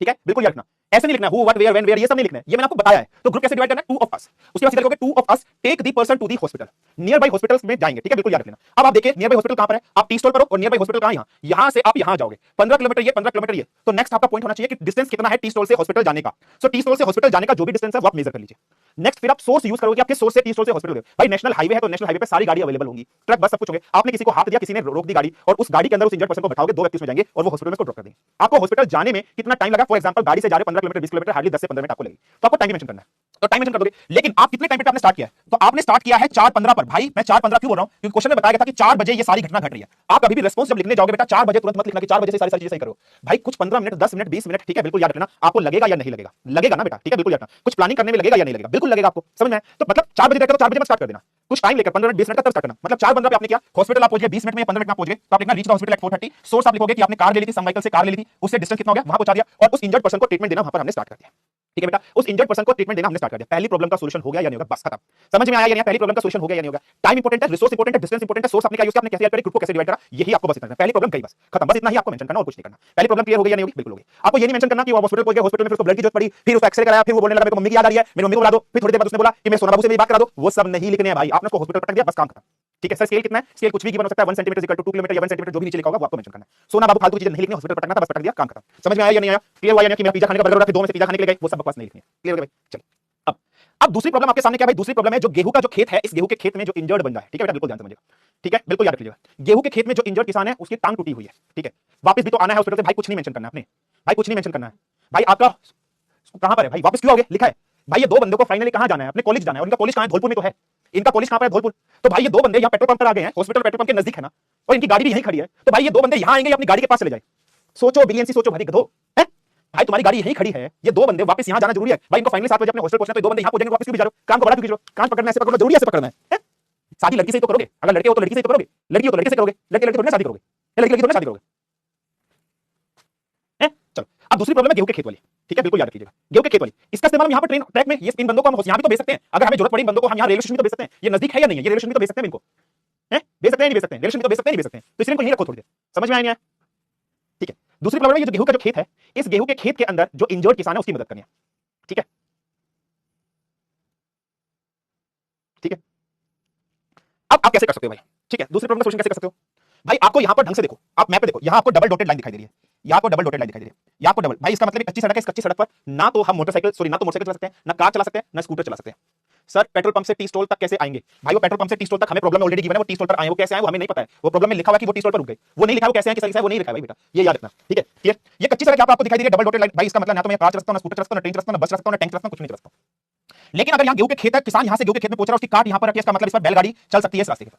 ठीक है, बिल्कुल याद रखना। ऐसे नहीं लिखना who what where when where, ये सब नहीं लिखना है, ये मैंने आपको बताया है। तो ग्रुप कैसे डिवाइड करना है, 2 ऑफ अस, उसके बाद सीधा लिखोगे 2 of us take the person to the hospital, nearby hospitals में जाएंगे, ठीक है, बिल्कुल याद रख लेना। अब आप देखिए नियर बाय हॉस्पिटल कहां पर है, आप टी स्टॉल पर हो और नियर बाय हॉस्पिटल कहां, यहां से आप यहां जाओगे 15 किलोमीटर ये 15 किलोमीटर ये, तो नेक्स्ट आपका पॉइंट होना चाहिए कि डिस्टेंस कितना है टी स्टॉल से हॉस्पिटल जाने का। सो टी स्टॉल से हॉस्पिटल जाने का जो भी डिस्टेंस है वो आप मेजर कर लीजिए। नेक्स्ट फिर आप सोर्स यूज करोगे, आपके सोर्स से टी स्टॉल से हॉस्पिटल। भाई नेशनल हाईवे है तो नेशनल हाईवे पे सारी गाड़ी अवेलेबल होंगी, ट्रक बस सब कुछ होंगे। आपने किसी को हाथ दिया, किसी ने रोक दी गाड़ी, और उस गाड़ी के अंदर उस इंजर्ड पर्सन को बैठाओगे, 2 व्यक्ति उसमें जाएंगे और वो हॉस्पिटल में उसको ड्रॉप कर देंगे। आपको हॉस्पिटल जाने में कितना टाइम लगा, फॉर एग्जांपल गाड़ी से जा रहे 15 किलोमीटर 20 किलोमीटर, हार्डली 10 से 15 मिनट आपको लगेगी, तो आपको टाइम मेंशन करना है, तो टाइम मेंशन कर दोगे। लेकिन आप कितने टाइम पे आपने स्टार्ट किया है, तो आपने स्टार्ट किया है 4:15 पर। भाई मैं 4:15 क्यों बोल रहा हूं, क्योंकि क्वेश्चन में बताया गया था कि 4 बजे ये सारी घटना घट रही है। आप कभी भी रिस्पांस जब लिखने जाओगे बेटा 4 बजे तुरंत मत लिखना कि 4 बजे से सारी चीजें सही करो। भाई कुछ 15 मिनट 10 मिनट 20 मिनट, ठीक है, बिल्कुल याद रखना। आपको लगेगा या नहीं लगेगा, लगेगा ना बेटा, ठीक है, बिल्कुल याद रखना। कुछ प्लानिंग करने में लगेगा या नहीं लगेगा, बिल्कुल लगेगा आपको, समझ में आया। तो मतलब 4 बजे रहता तो 4 बजे मत स्टार्ट कर देना, कुछ टाइम लेकर 15 मिनट 20 मिनट का तब स्टार्ट करना। मतलब 4:15 पे आपने किया, हॉस्पिटल आप पहुंच गए 20 मिनट में या 15 मिनट में पहुंच गए, तो आप लिखना reach the hospital eight 4:30। Source आप लिखोगे कि आपने कार ले ली थी, सम व्हीकल से कार ले ली थी, उससे डिस्टेंस कितना हो गया वहां पहुंचा दिया, और उस इंजर्ड पर्सन को ट्रीटमेंट देना वहां पर हमने स्टार्ट कर दिया, ठीक है बेटा। उस इंजर्ड पर्सन को ट्रीटमेंट देना हमने स्टार्ट कर दिया। पहली प्रॉब्लम का सॉल्यूशन हो गया या नहीं होगा, बस खत्म। समझ में आया या नहीं, पहली प्रॉब्लम का सॉल्यूशन हो गया या नहीं होगा। टाइम इंपॉर्टेंट है, रिसोर्स इंपॉर्टेंट है, डिस्टेंस इंपॉर्टेंट है, सोर्स आपने क्या यूज किया, आपने कैसे हेल्प करी, ग्रुप को कैसे डिवाइड करा, यही आपको बस इतना है। पहली प्रॉब्लम गई, बस खत्म, बस इतना ही आपको मेंशन करना और कुछ नहीं करना। पहली प्रॉब्लम क्लियर हो गई या नहीं होगी, बिल्कुल होगी। आपको ये नहीं मेंशन करना कि वो हॉस्पिटल पहुंच गया, हॉस्पिटल में फिर उसको ब्लड की जरूरत पड़ी, फिर उसको एक्सरे कराया, फिर वो बोलने लगा मेरे को मम्मी की याद आ रही है, मेरी मम्मी को बुला दो, फिर थोड़ी देर बाद उसने बोला कि मैं सोना बाबू से मेरी बात करा दो। वो सब नहीं लिखने हैं भाई, आपने उसको हॉस्पिटल पटक दिया, बस काम खत्म, ठीक है। सर स्केल कितना है, स्केल कुछ भी गिवन हो सकता है, 1 सेंटीमीटर इक्वल टू 2 किलोमीटर या 1 सेंटीमीटर, जो भी नीचे लिखा होगा वो आपको मेंशन करना है। सोना बाबू फालतू चीजें नहीं लिखनी, हॉस्पिटल पटकना था, बस पटक दिया, काम खत्म। समझ में आया या नहीं आया, क्लियर हुआ या नहीं कि मेरा पिज्जा खाने का बर्गर रख के 2 में से पिज्जा खाने के लिए गए, वो सब बकवास नहीं लिखनी है, क्लियर हो गया भाई। चलिए अब दूसरी प्रॉब्लम आपके सामने क्या है भाई, दूसरी प्रॉब्लम है जो गेहूं का जो खेत है, इस गेहूं के खेत में जो इंजर्ड बंदा है, ठीक है बेटा, बिल्कुल ध्यान से समझिएगा, ठीक है, बिल्कुल याद रख लीजिएगा। गेहूं के खेत में जो इंजर्ड किसान है उसकी टांग टूटी हुई है, ठीक है, वापस भी तो आना है हॉस्पिटल से, भाई कुछ नहीं मेंशन करना है आपने, भाई कुछ नहीं मेंशन करना है। भाई आपका कहां पर है भाई, वापस क्यों आओगे, लिखा है भाई। ये 2 बंदों को फाइनली कहां जाना है, अपने कॉलेज जाना है, और इनका कॉलेज कहां है, धौलपुर में तो है, इनका कॉलेज कहां पर है, धौलपुर। तो भाई ये 2 बंदे यहां पेट्रोल पंप पर आ गए हैं, हॉस्पिटल पेट्रोल पंप के नजदीक है ना, और इनकी गाड़ी भी यहीं खड़ी है, तो भाई ये 2 बंदे यहां आएंगे, अपनी गाड़ी के पास चले जाए। सोचो बीएनसी, सोचो भाई गधो, है भाई, तुम्हारी गाड़ी यहीं खड़ी है, ये 2 बंदे वापस यहां जाना जरूरी है भाई, इनको फाइनली 7 बजे अपने हॉस्टल पहुंचना है, तो 2 बंदे यहां पहुंचेंगे, वापस क्यों भी जा रहे हो, काम को बड़ा क्यों खींच रहे हो, कान पकड़ना ऐसे पकड़ना जरूरी है, ऐसे पकड़ना है। शादी लड़की से तो करोगे, अगर लड़के हो तो लड़की से तो करोगे, लड़की हो तो लड़के से करोगे, लड़के लड़के थोड़ी शादी करोगे, लड़की लड़की थोड़ी शादी करोगे, हैं। चलो अब दूसरी प्रॉब्लम है गेहूं के खेत वाली, ठीक है, बिल्कुल याद रखिएगा, गेहूं के खेत वाली। इसका इस्तेमाल हम यहां पर ट्रेन ट्रैक में ये इन बंदों को हम यहां भी तो भेज सकते हैं, अगर हमें जरूरत पड़ी इन बंदों को हम यहां रेलवे स्टेशन भी तो भेज सकते हैं, ये नजदीक है या नहीं है, ये रेलवे स्टेशन भी तो भेज सकते हैं इनको, हैं, भेज सकते हैं नहीं भेज सकते हैं, रेलवे स्टेशन भी तो भेज सकते हैं नहीं भेज सकते हैं, तो इसलिए इनको यहीं रखो थोड़ी देर, समझ में आया नहीं आया, ठीक है। दूसरी प्रॉब्लम है ये जो गेहूं का जो खेत है, इस गेहूं के खेत के अंदर जो इंजर्ड किसान है उसकी मदद करनी है, ठीक है, ठीक है। अब आप कैसे कर सकते हो भाई, ठीक है, दूसरी प्रॉब्लम का सॉल्यूशन कैसे कर सकते हो भाई। आपको यहां पर ढंग से देखो, आप मैप पे देखो, यहां आपको डबल डॉटेड लाइन दिखाई दे रही है, यहां आपको डबल डॉटेड लाइन दिखाई दे रही है, यहां आपको डबल, भाई इसका मतलब एक कच्ची सड़क है, इस कच्ची सड़क पर ना तो हम मोटरसाइकिल सॉरी ना तो मोटरसाइकिल चला सकते हैं, ना कार चला सकते हैं, ना स्कूटर चला सकते हैं। सर पेट्रोल पंप से टी स्टॉल तक कैसे आएंगे भाई, वो पेट्रोल पंप से टी स्टॉल तक हमें प्रॉब्लम ऑलरेडी गिवन है, वो टी स्टॉल पर आए, वो कैसे आए वो हमें नहीं पता है, वो प्रॉब्लम में लिखा हुआ कि वो टी स्टॉल पर रुक गए, वो नहीं लिखा वो कैसे आए, किस तरीके से वो नहीं लिखा है भाई बेटा, ये याद रखना, ठीक है, क्लियर। ये कच्ची सड़क आपको दिखाई दे रही है डबल डॉटेड लाइन, भाई इसका मतलब ना तो मैं कार चला सकता हूं, ना स्कूटर चला सकता हूं, ना ट्रेन चला सकता हूं, ना बस चला सकता हूं, ना टैंक चला सकता हूं, कुछ नहीं चला सकता। लेकिन अगर यहां गेहूं के खेत है, किसान यहां से गेहूं के खेत में पहुंच रहा है, उसकी कार्ट यहां पर रखी है, इसका मतलब इस पर बैलगाड़ी चल सकती है इस रास्ते पर।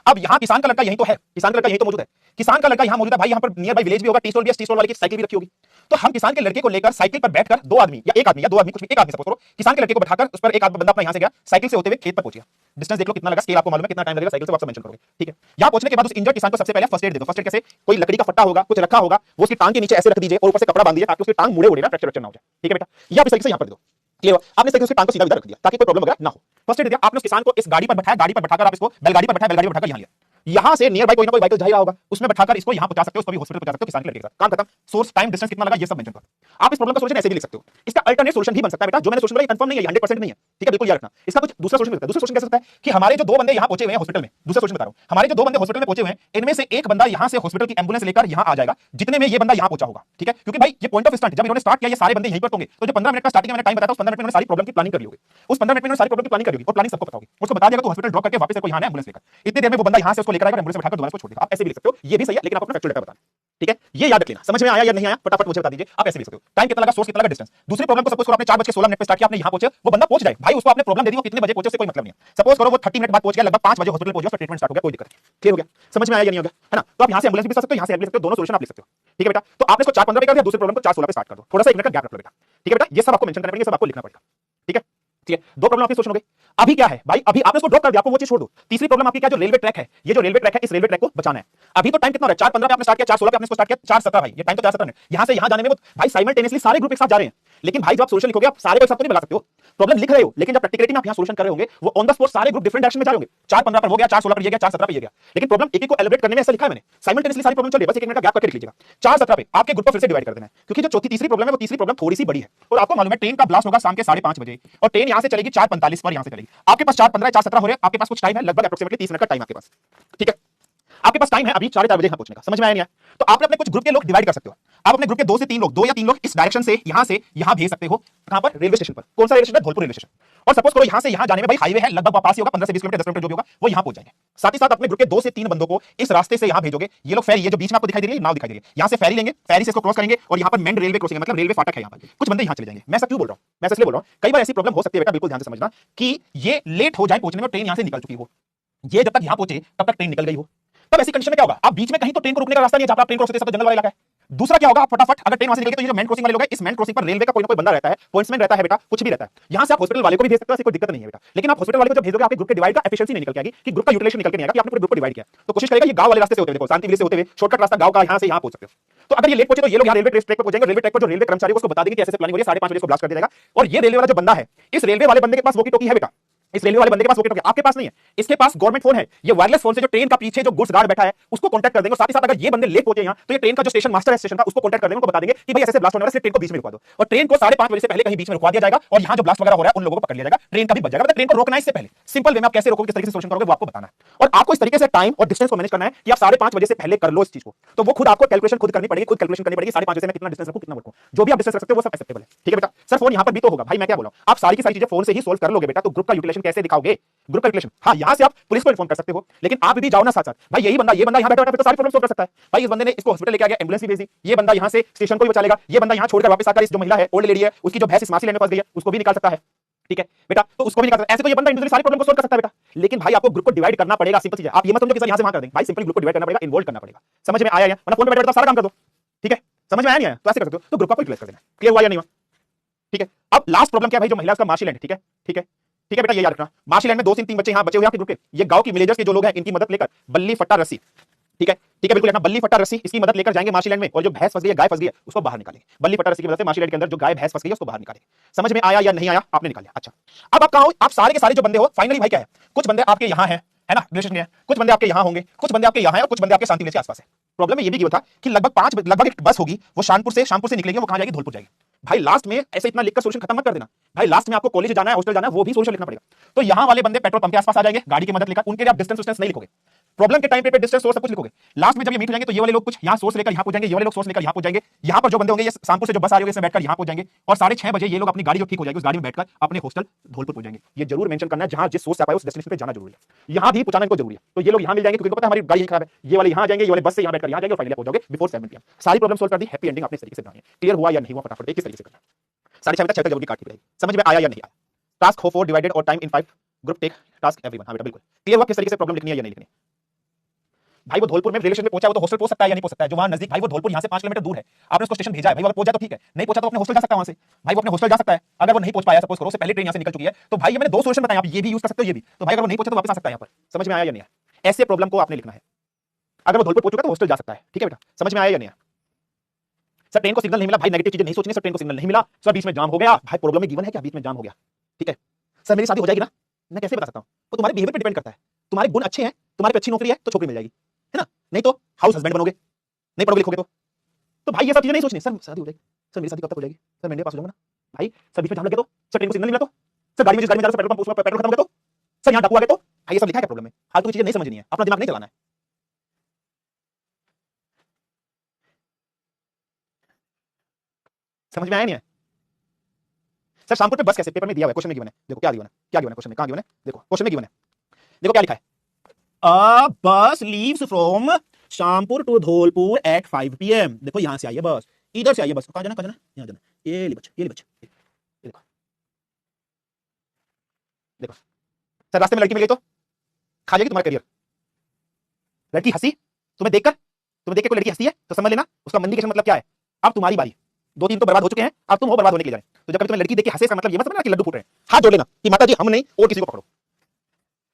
अब यहाँ किसान का लड़का यहीं तो है, किसान का लड़का यहीं तो मौजूद है, किसान का लड़का यहाँ मौजूद है भाई, यहाँ पर नियर बाई विलेज भी होगा, टी स्टॉल भी है, टी स्टॉल वाले की साइकिल भी रखी होगी, तो हम किसान के लड़के को लेकर साइकिल पर बैठकर 2 आदमी या 1 आदमी या 2 आदमी कुछ भी, 1 आदमी सपोज करो, किसान के लड़के को बैठाकर उस पर एक आदमी बंदा अपना यहाँ से गया, साइकिल से होते हुए खेत पर पहुंच गया, डिस्टेंस देख लो कितना लगा, स्केल आपको मालूम है कितना टाइम लगेगा, साइकिल से वापस मेंशन करोगे, ठीक है। यहाँ पहुंचने के बाद उस इंजर्ड किसान को सबसे पहले फर्स्ट एड दे दो। फर्स्ट एड कैसे, कोई लकड़ी का फट्टा होगा, कुछ रखा होगा, वो उसकी टांग के नीचे ऐसे रख दीजिए और ऊपर से कपड़ा बांध दीजिए ताकि उसकी टांग मुड़े उड़े ना, फ्रैक्चर ना हो जाए, ठीक है बेटा। ये आप इस तरीके से यहाँ पर दे दो, क्लियर हुआ, आपने उसकी टांग को सीधा रख दिया ताकि कोई प्रॉब्लम वगैरह ना हो। फर्स्ट एड दिया आपने, उस किसान को इस गाड़ी पर बैठाया, गाड़ी पर बैठाकर आप इसको बैलगाड़ी पर बैठाया, बैलगाड़ी पर बैठाकर यहाँ लिया, यहां से नियर बाई कोई ना कोई व्हीकल जा ही रहा होगा, उसमें बैठाकर इसको यहां पहुंचा सकते हो, उसको भी हॉस्पिटल पहुंचा सकते हो किसान के लड़के के साथ, काम खत्म। सोर्स टाइम डिस्टेंस कितना लगा ये सब मेंशन कर। आप इस प्रॉब्लम का सॉल्यूशन ऐसे भी लिख सकते हो, इसका अल्टरनेट सॉल्यूशन भी बन सकता है बेटा, जो मैंने सॉल्यूशन बताया कंफर्म नहीं है, 100% नहीं है, ठीक है, बिल्कुल याद रखना। इसका कुछ दूसरा सॉल्यूशन मिलता है, दूसरा सॉल्यूशन कैसे सकता है कि हमारे जो 2 बंदे यहां पहुंचे हुए हैं हॉस्पिटल में, दूसरा सॉल्यूशन बता रहा हूं, हमारे जो 2 बंदे हॉस्पिटल में पहुंचे हुए हैं, इनमें से एक बंदा यहां से हॉस्पिटल की एम्बुलेंस लेकर यहां आ जाएगा, जितने में ये बंदा यहां पहुंचा होगा, ठीक है, क्योंकि भाई ये पॉइंट ऑफ स्टार्ट जब इन्होंने स्टार्ट किया, ये सारे बंदे यहीं पर होंगे, तो जो 15 मिनट का स्टार्टिंग में मैंने टाइम बताया था, उस 15 मिनट में सारी प्रॉब्लम की प्लानिंग कर ली होगी, उस 15 मिनट में सारी प्रॉब्लम की प्लानिंग कर ली और प्लानिंग सबको पता होगी, उसको बता देगा तो हॉस्पिटल ड्रॉप करके वापस से यहां है एम्बुलेंस लेकर, इतनी देर में वो बंदा यहां से उसको लेकर आएगा, एम्बुलेंस में बैठाकर दोबारा उसको छोड़ देगा। आप ऐसे भी लिख सकते हो, ये भी सही है, लेकिन आपको फैक्चुअल डेटा बताना, ठीक है, ये याद रख लेना। समझ में आया या नहीं आया फटाफट मुझे बता दीजिए, आप ऐसे लिख सकते हो, टाइम कितना लगा, सोर्स कितना लगा, डिस्टेंस। दूसरी प्रॉब्लम को सपोज करो आपने 4:16 पे स्टार्ट किया, आपने यहां पहुंचे, वो बंदा पहुंच जाए, भाई उसको आपने प्रॉब्लम दे दी, वो कितने बजे पहुंचे उससे कोई मतलब नहीं है, सपोज करो वो 30 मिनट बाद पहुंच गया, लगभग 5 बजे हॉस्पिटल पहुंच गया, उसका ट्रीटमेंट स्टार्ट हो गया, कोई दिक्कत नहीं, क्लियर हो गया, समझ में आया या नहीं होगा, है ना। तो आप यहां से एम्बुलेंस भी सकते हो, यहां से ले सकते हो, दोनों सॉल्यूशन आप ले सकते हो, ठीक है बेटा। तो आपने इसको 4:15 पे कर दिया, दूसरी प्रॉब्लम को 4:16 पे स्टार्ट कर दो, थोड़ा सा 1 मिनट का गैप रख लो बेटा, ठीक है बेटा, ये सब आपको मेंशन करना पड़ेगा, ये सब आपको लिखना पड़ेगा, ठीक है, ठीक है। 2 प्रॉब्लम आपकी सोच हो गई। अभी क्या है भाई, अभी आपने उसको ड्रॉप कर दिया, आपको वो चीज छोड़ दो। तीसरी प्रॉब्लम आपकी क्या, जो रेलवे ट्रैक है, ये जो रेलवे ट्रैक है, इस रेलवे ट्रैक को बचाना है। अभी तो टाइम कितना हो रहा है, 4:15 पे आपने स्टार्ट किया, 4:16 पे आपने इसको स्टार्ट किया, 4:17 भाई, ये टाइम तो 4:17 है। यहां से यहां जाने में वो भाई साइमल्टेनियसली सारे ग्रुप एक साथ जा रहे हैं, लेकिन भाई जब आप सोल्यूशन लिखोगे आप सारे को एक साथ तो नहीं लगा सकते हो, प्रॉब्लम लिख रहे हो, लेकिन जब प्रैक्टिकलिटी में आप यहां सोल्यूशन कर रहे होंगे वो ऑन द स्पॉट सारे ग्रुप डिफरेंट डायरेक्शन में जा रहे होंगे, 4-15 पर हो गया, 4-16 पर ये गया, 4-17 पे ये गया, लेकिन प्रॉब्लम एक एक को एलिब्रेट करने में ऐसा लिखा है मैंने, साइमल्टेनियसली सारी प्रॉब्लम चल रही है, बस एक मिनट का गैप करके लिख लीजिएगा। 4-17 पे आपके ग्रुप को फिर से डिवाइड कर देना है, क्योंकि जो चौथी तीसरी प्रॉब्लम है वो तीसरी प्रॉब्लम थोड़ी सी बड़ी है, और आपको मालूम है ट्रेन का ब्लास्ट होगा शाम के 5:30 बजे और ट्रेन यहां से चलेगी 4:45 पर, यहां से चलेगी, आपके पास 4:15 4:17 हो रहे हैं, आपके पास कुछ टाइम है, लगभग एप्रोक्सीमेटली 30 मिनट का टाइम आपके पास, ठीक है, आपके पास टाइम है अभी 4:30 बजे यहां पहुंचने का, समझ में आया नहीं आया? तो आपने अपने कुछ ग्रुप के लोग डिवाइड कर सकते हो, आप अपने ग्रुप के 2 से 3 लोग, 2 या 3 लोग इस डायरेक्शन से यहां भेज सकते हो, कहां पर? रेलवे स्टेशन पर। कौन सा railway station? Dholpur railway station. और सपोज करो यहां से यहां जाने में भाई हाईवे है, लगभग पास ही होगा, 15 से 20 किलोमीटर, 10 किलोमीटर जो भी होगा वो यहां पहुंच जाएंगे। साथ ही साथ अपने ग्रुप के 2 से 3 बंदों को इस रास्ते से यहां भेजोगे, ये लोग फेरी, ये जो बीच में आपको दिखाई दे रही है नाव दिखाई दे रही है, यहां से फेरी लेंगे, फेरी से इसको क्रॉस करेंगे और यहां पर मेन रेलवे क्रॉसिंग मतलब रेलवे फाटक है, यहां पर कुछ बंदे यहां चले जाएंगे। मैं ऐसा क्यों बोल रहा हूं? मैं इसलिए बोल रहा हूं, कई बार ऐसी प्रॉब्लम हो सकती है बेटा, बिल्कुल ध्यान से समझना, कि ये लेट हो जाए पहुंचने में, ट्रेन यहां से निकल चुकी हो, ये जब तक यहां पहुंचे तब तक ट्रेन निकल गई हो, तब ऐसी कंडीशन में क्या होगा? आप बीच में कहीं तो ट्रेन को रुकने का रास्ता नहीं है, जहां आप ट्रेन क्रॉस करते हैं, जंगल वाला इलाका है। दूसरा क्या होगा? आप फटाफट अगर ट्रेन वहां से निकलेगी तो ये जो मेन क्रॉसिंग वाले लोग हैं, इस मेन क्रॉसिंग पर रेलवे का कोई ना कोई बंदा रहता है, पॉइंट्समैन रहता है बेटा, कुछ भी रहता है, यहां से आप हॉस्पिटल वाले को भी भेज सकते हो, ऐसी कोई दिक्कत नहीं है बेटा, लेकिन आप हॉस्पिटल वाले को जब भेजोगे आपके ग्रुप के डिवाइड का एफिशिएंसी नहीं निकल के आएगी, कि ग्रुप का यूटिलाइजेशन निकल के नहीं आएगा कि आपने पूरे ग्रुप को डिवाइड किया। तो कोशिश करेगा ये गांव वाले रास्ते से होते हुए, देखो शांति विलेज से होते हुए शॉर्टकट रास्ता गांव का, यहां से यहां पहुंच सकते हो। तो अगर ये लेट पहुंचे तो ये लोग यहां रेलवे ट्रैक पर पहुंचेंगे, रेलवे ट्रैक पर जो रेलवे कर्मचारी उसको बता देंगे कि ऐसे प्लानिंग हो रही है, 5:30 बजे इसको ब्लास्ट कर दिया जाएगा, और ये रेलवे वाला जो बंदा है, इस रेलवे वाले बंदे के पास वॉकी टॉकी है बेटा, इस रेलवे वाले बंदे के पास वॉकी टॉकी, आपके पास नहीं है, इसके पास गवर्नमेंट फोन है, ये वायरलेस फोन से जो ट्रेन का पीछे जो गुड्स गार्ड बैठा है उसको कांटेक्ट कर देंगे, साथ ही साथ अगर ये बंदे लेट पहुंचे यहां तो ये ट्रेन का जो स्टेशन मास्टर है स्टेशन का उसको कांटेक्ट कर देंगे, उनको बता देंगे कि भाई ऐसे ब्लास्ट होने वाला है, ट्रेन को बीच में रुकवा दो, और ट्रेन को 5:30 बजे से पहले कहीं बीच में रुकवा दिया जाएगा, और यहां जो ब्लास्ट वगैरह हो रहा है उन लोगों को पकड़ लिया जाएगा, ट्रेन का भी बच जाएगा। मतलब ट्रेन को रोकना इससे पहले सिंपल वे में आप कैसे रोकोगे, किस तरीके से सोल्यूशन करोगे वो आपको बताना है, और आपको इस तरीके से टाइम और डिस्टेंस को मैनेज करना है कि आप 5:30 बजे से पहले कर लो इस चीज को, तो वो खुद आपको कैलकुलेशन खुद करनी पड़ेगी, खुद कैलकुलेशन करनी पड़ेगी, 5:30 बजे से मैं कितना डिस्टेंस रखूं, कितना रखूं, जो भी आप डिस्टेंस रख सकते हो वो सब एक्सेप्टेबल है, ठीक है बेटा। सर फोन यहां पर भी तो होगा, भाई मैं क्या बोल रहा हूं, आप सारी की सारी चीजें फोन से ही सोल्व कर लोगे बेटा, तो ग्रुप का यूटिलाइजेशन कैसे दिखाओगे? ग्रुप का यूटिलाइजेशन, हां यहां से आप पुलिस को इन्फॉर्म कर सकते हो, लेकिन आप भी जाओ ना साथ साथ, भाई यही बंदा यहां बैठा है तो सारी प्रॉब्लम सोल्व कर सकता है, भाई इस बंदे ने इसको हॉस्पिटल लेके आ गया, एम्बुलेंस भी भेज दी, ये बंदा यहां से स्टेशन को भी बचा लेगा, ये बंदा यहां छोड़कर वापस आकर इस जो महिला है ओल्ड लेडी है उसकी जो भैंस इस मासी लेने फंस गई है उसको भी निकाल सकता है, ठीक है बेटा, तो उसको भी निकाल सकता है, ऐसे तो ये बंदा इंडिविजुअली सारी प्रॉब्लम को सोल्व कर सकता है बेटा, लेकिन भाई आपको ग्रुप को डिवाइड करना पड़ेगा, सिंपल चीज है, आप ये मत समझो कि सर यहां से वहां कर देंगे, भाई सिंपल ग्रुप को डिवाइड करना पड़ेगा, इन्वॉल्व करना पड़ेगा, समझ में आया? या वरना फोन पे बैठे बैठे सारा काम कर दो, ठीक है, समझ में आया नहीं आया? तो ऐसे कर सकते हो, तो ग्रुप का यूटिलाइज कर देना, क्लियर हुआ या नहीं हुआ? ठीक है, अब लास्ट प्रॉब्लम क्या है भाई, जो महिला उसका मार्शीलैंड, ठीक है ठीक है ठीक है बेटा, ये याद रखना, मार्शीलैंड में 2 से 3 बच्चे यहां बचे हुए हैं आपके ग्रुप के, ये गांव की विलेजर्स के जो लोग हैं इनकी मदद लेकर बल्ली फट्टा रस्सी, ठीक है बिल्कुल लिखना, बल्ली फट्टा रस्सी, इसकी मदद लेकर जाएंगे मार्शीलैंड में, और जो भैंस फंस गई है, गाय फंस गई है, उसको बाहर निकालेंगे, बल्ली फट्टा रस्सी की मदद से मार्शीलैंड के अंदर जो गाय भैंस फंस गई है उसको बाहर निकालेंगे। समझ में आया या नहीं आया? आपने निकाल लिया, अच्छा अब आप कहां हो? आप सारे के सारे जो बंदे हो फाइनली भाई क्या है, कुछ बंदे आपके यहां हैं, है ना, रिलेशन में कुछ बंदे आपके यहां होंगे, कुछ बंदे आपके यहां हैं और कुछ बंदे आपके शांति विलेज के आसपास है। प्रॉब्लम में ये भी था कि लगभग एक बस होगी, वो शामपुर से निकलेगी, वो कहां जाएगी? धौलपुर जाएगी। भाई लास्ट में ऐसे इतना लिखकर सोल्यूशन खत्म मत कर देना, भाई लास्ट में आपको कॉलेज जाना है, हॉस्टल जाना है, वो भी सोल्यूशन लिखना पड़ेगा। तो यहां वाले बंदे पेट्रोल पंप के आसपास आ जाएंगे गाड़ी की मदद लेकर, उनके लिए आप डिस्टेंस नहीं लिखोगे, प्रॉब्लम के टाइम पे डिस्टेंस सोर्स सब कुछ लिखोगे, लास्ट में जब ये मीट हो जाएंगे तो ये वाले लोग कुछ यहां सोर्स लेकर यहां पहुंच जाएंगे, ये वाले लोग सोर्स लेकर यहां पहुंच जाएंगे, यहां पर जो बंदे होंगे ये शामपुर से जो बस आ रही होगी इसमें बैठकर यहां पहुंच जाएंगे, और 6:30 बजे ये लोग अपनी गाड़ी जो ठीक हो जाएगी उस गाड़ी में बैठकर अपने हॉस्टल धौलपुर पहुंच जाएंगे। ये जरूर मेंशन करना है, जहां जिस सोर्स से आप आए उस डेस्टिनेशन पे जाना जरूरी है, यहां भी पहुंचाना इनको जरूरी है। तो ये लोग यहां मिल जाएंगे क्योंकि पता है हमारी गाड़ी खराब है, ये वाले यहां जाएंगे, ये वाले बस से यहां बैठकर यहां जाएंगे और फाइनली पहुंच जाओगे बिफोर 7 PM। सारी प्रॉब्लम सोल्व कर दी, हैप्पी एंडिंग आपने इस तरीके से बनानी है। क्लियर हुआ या नहीं हुआ? फटाफट किस तरीके से करना है, 6:30 तक जरूरी काट पड़ेगी। समझ में आया या नहीं आया? टास्क हो 4 डिवाइडेड और time in 5 group take task everyone. हां बेटा बिल्कुल क्लियर हुआ किस तरीके से प्रॉब्लम लिखनी है या नहीं लिखनी है? भाई वो धौलपुर में रिलेशन में पहुंचा, वो तो हॉस्टल पहुंच सकता है या नहीं पहुंच सकता है, जो वहां नजदीक, भाई वो धौलपुर यहां से 5 किलोमीटर दूर है, आपने उसको स्टेशन भेजा है, भाई वो पहुंच जाए तो ठीक है, नहीं पहुंचा तो अपने हॉस्टल जा सकता है वहां से, भाई वो अपने हॉस्टल जा सकता है। अगर वो नहीं पहुंच पाया, सपोज करो से पहले ट्रेन यहां से निकल चुकी है, तो भाई ये मैंने 2 सॉल्यूशन बताए, आप ये भी यूज कर सकते हो, ये भी, तो भाई अगर वो नहीं पहुंचा तो वापस आ सकता है यहां पर। समझ में आया या नहीं आया? ऐसे प्रॉब्लम को आपने लिखना है, अगर वो धौलपुर पहुंच चुका तो हॉस्टल जा सकता है, ठीक है बेटा, समझ में आया या नहीं आया? सर ट्रेन को सिग्नल नहीं मिला, भाई नेगेटिव चीजें नहीं सोचनी, सर ट्रेन को सिग्नल नहीं मिला, सर बीच में जाम हो गया, भाई प्रॉब्लम में गिवन है क्या, बीच में जाम हो गया, ठीक है सर मेरी शादी हो जाएगी ना, मैं कैसे बता सकता हूं? वो तुम्हारे बिहेवियर पे डिपेंड करता है, तुम्हारे गुण अच्छे हैं, तुम्हारे पे अच्छी नौकरी है तो छोकरी मिल जाएगी, है ना, नहीं तो हाउस हस्बैंड बनोगे, नहीं पढ़ोगे लिखोगे तो भाई ये सब चीजें नहीं सोचनी। सर शादी हो जाएगी, सर मेरी शादी कब तक हो जाएगी, सर मैं इंडिया पास हो जाऊंगा ना, भाई सर बीच में जाम लग गया तो, सर ट्रेन को सिग्नल नहीं मिला तो, सर गाड़ी में जा रहा है पेट्रोल पंप उसमें पेट्रोल खत्म हो गया तो, सर यहां डाकू आ गया तो, भाई ये सब लिखा है क्या प्रॉब्लम में? फालतू की चीजें नहीं समझनी है, अपना दिमाग नहीं चलाना है। समझ में आया नहीं है? सर शामपुर पे बस कैसे, पेपर में दिया हुआ है, क्वेश्चन में गिवन है, देखो क्या गिवन है, क्या गिवन है क्वेश्चन में, कहां गिवन है, देखो क्वेश्चन में गिवन है, देखो क्या लिखा है, a bus leaves from Shampur to Dholpur at 5 PM। देखो यहां से आई है बस, इधर से आई है बस, कहां जाना, यहां जाना, ये ले बच्चे, ये ले बच्चे, ये देखो देखो सर रास्ते में लड़की मिल गई तो खा जाएगी तुम्हारा करियर। लड़की हंसी, तुम्हें देख के कोई लड़की हंसी है तो समझ लेना उसका मंडिकेशन मतलब क्या है, अब तुम्हारी बारी, 2-3 तो बर्बाद हो चुके हैं, अब तुम हो बर्बाद होने के लिए जा रहे हैं। तो जब कभी तुम्हें लड़की देख के हंसे, इसका मतलब ये मत समझना कि लड्डू फूट रहे हैं, हाथ जोड़ लेना कि माता जी हम नहीं और किसी को पकड़ो,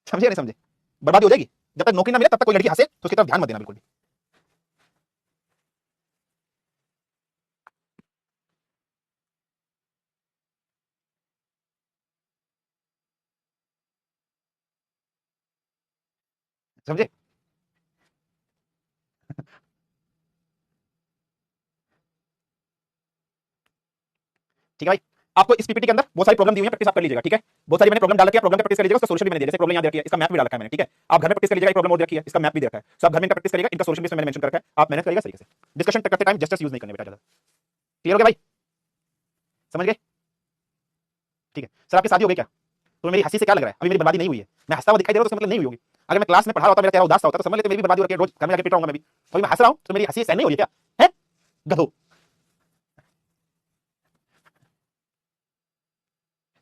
समझे नहीं समझे? बर्बादी हो जाएगी, जब तक नौकरी ना मिले तब तक कोई लड़की हंसे तो उसकी तरफ ध्यान मत देना बिल्कुल भी। समझे? ठीक है भाई, आपको इस पीपीटी के अंदर बहुत सारी प्रॉब्लम दी हुई है, प्रैक्टिस आप कर लीजिएगा, ठीक है? बहुत सारी मैंने प्रॉब्लम डाल रखी है, प्रॉब्लम पे प्रैक्टिस कर लीजिएगा, उसका सॉल्यूशन भी मैंने दिया, जैसे प्रॉब्लम यहाँ दे रखी है, इसका मैप भी डाल रखा है मैंने, ठीक है? आप घर में प्रैक्टिस कर लीजिएगा, एक प्रॉब्लम और दे रखी है, इसका मैप भी दे रखा है, सो आप घर में इनका प्रैक्टिस करिएगा, इनका सॉल्यूशन भी इसमें मैंने मेंशन कर रखा है, आप मेहनत करिएगा तरीके से। डिस्कशन करते टाइम जस्टिस यूज नहीं करने बेटा ज्यादा। क्लियर हो गया भाई? समझ गए? ठीक है सर, आपकी शादी हो गई क्या? तो मेरी हंसी से क्या लग रहा है? अभी मेरी बर्बादी नहीं हुई है, मैं हंसता हुआ दिखाई दे रहा हूं तो इसका मतलब नहीं हुई होगी। अगर मैं क्लास में पढ़ा रहा होता, मेरा चेहरा उदास सा होता तो समझ लेते मेरी बर्बादी हो रही है, रोज घर में जाके पिट रहा हूं मैं भी। तो मैं हंस रहा हूं तो मेरी हंसी सहन नहीं हो रही है क्या? है गधो।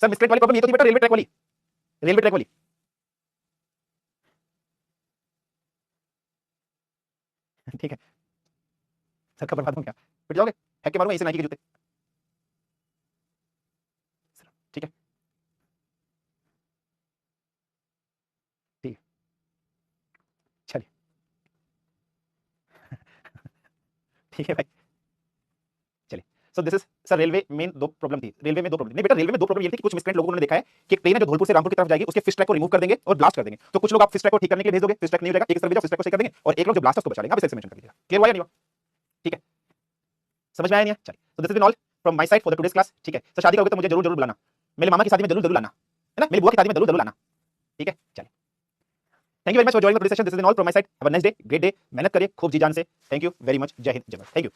सर मिस्टेक वाली प्रॉब्लम ये तो थी बेटा, रेलवे ट्रैक वाली, रेलवे ट्रैक वाली। ठीक है सर, खबर बात हूं क्या? पिट जाओगे? फेंक के मारूंगा इसे नाइकी के जूते। ठीक है ठीक है चलिए। ठीक है भाई चलिए। So this is sir, railway में दो प्रॉब्लम थी, रेलवे में दो प्रॉब्लम नहीं बेटा, रेलवे में दो प्रॉब्लम ये थी कि कुछ मिस्क्रेंट लोगों ने देखा है कि एक ट्रेन है जो धौलपुर से रामपुर की तरफ जाएगी, उसके फिश ट्रैक को रिमूव कर देंगे और ब्लास्ट कर देंगे। तो कुछ लोग आप फिश ट्रैक को ठीक करने के लिए भेज दोगे, फिश ट्रैक नहीं हो जाएगा, एक तरफ भेजो, फिश ट्रैक को सही कर देंगे, और एक लोग जो ब्लास्ट है उसको बचा लेंगे। आप इसे मेंशन कर दीजिएगा। क्लियर हुआ या नहीं हुआ? ठीक है, समझ में आया नहीं है? चलिए, तो this is been all from my side for the today's class. ठीक है, तो शादी करोगे तो मुझे जरूर जरूर बुलाना, मेरे मामा की शादी में जरूर जरूर लाना, है ना? मेरी बुआ की शादी में जरूर जरूर लाना। ठीक है चलिए, thank you very much for joining the session. This is been all from my side. Have a nice day, great day, मेहनत करिए खूब जी जान से। थैंक यू वेरी मच, जय हिंद, जय भारत। Thank you.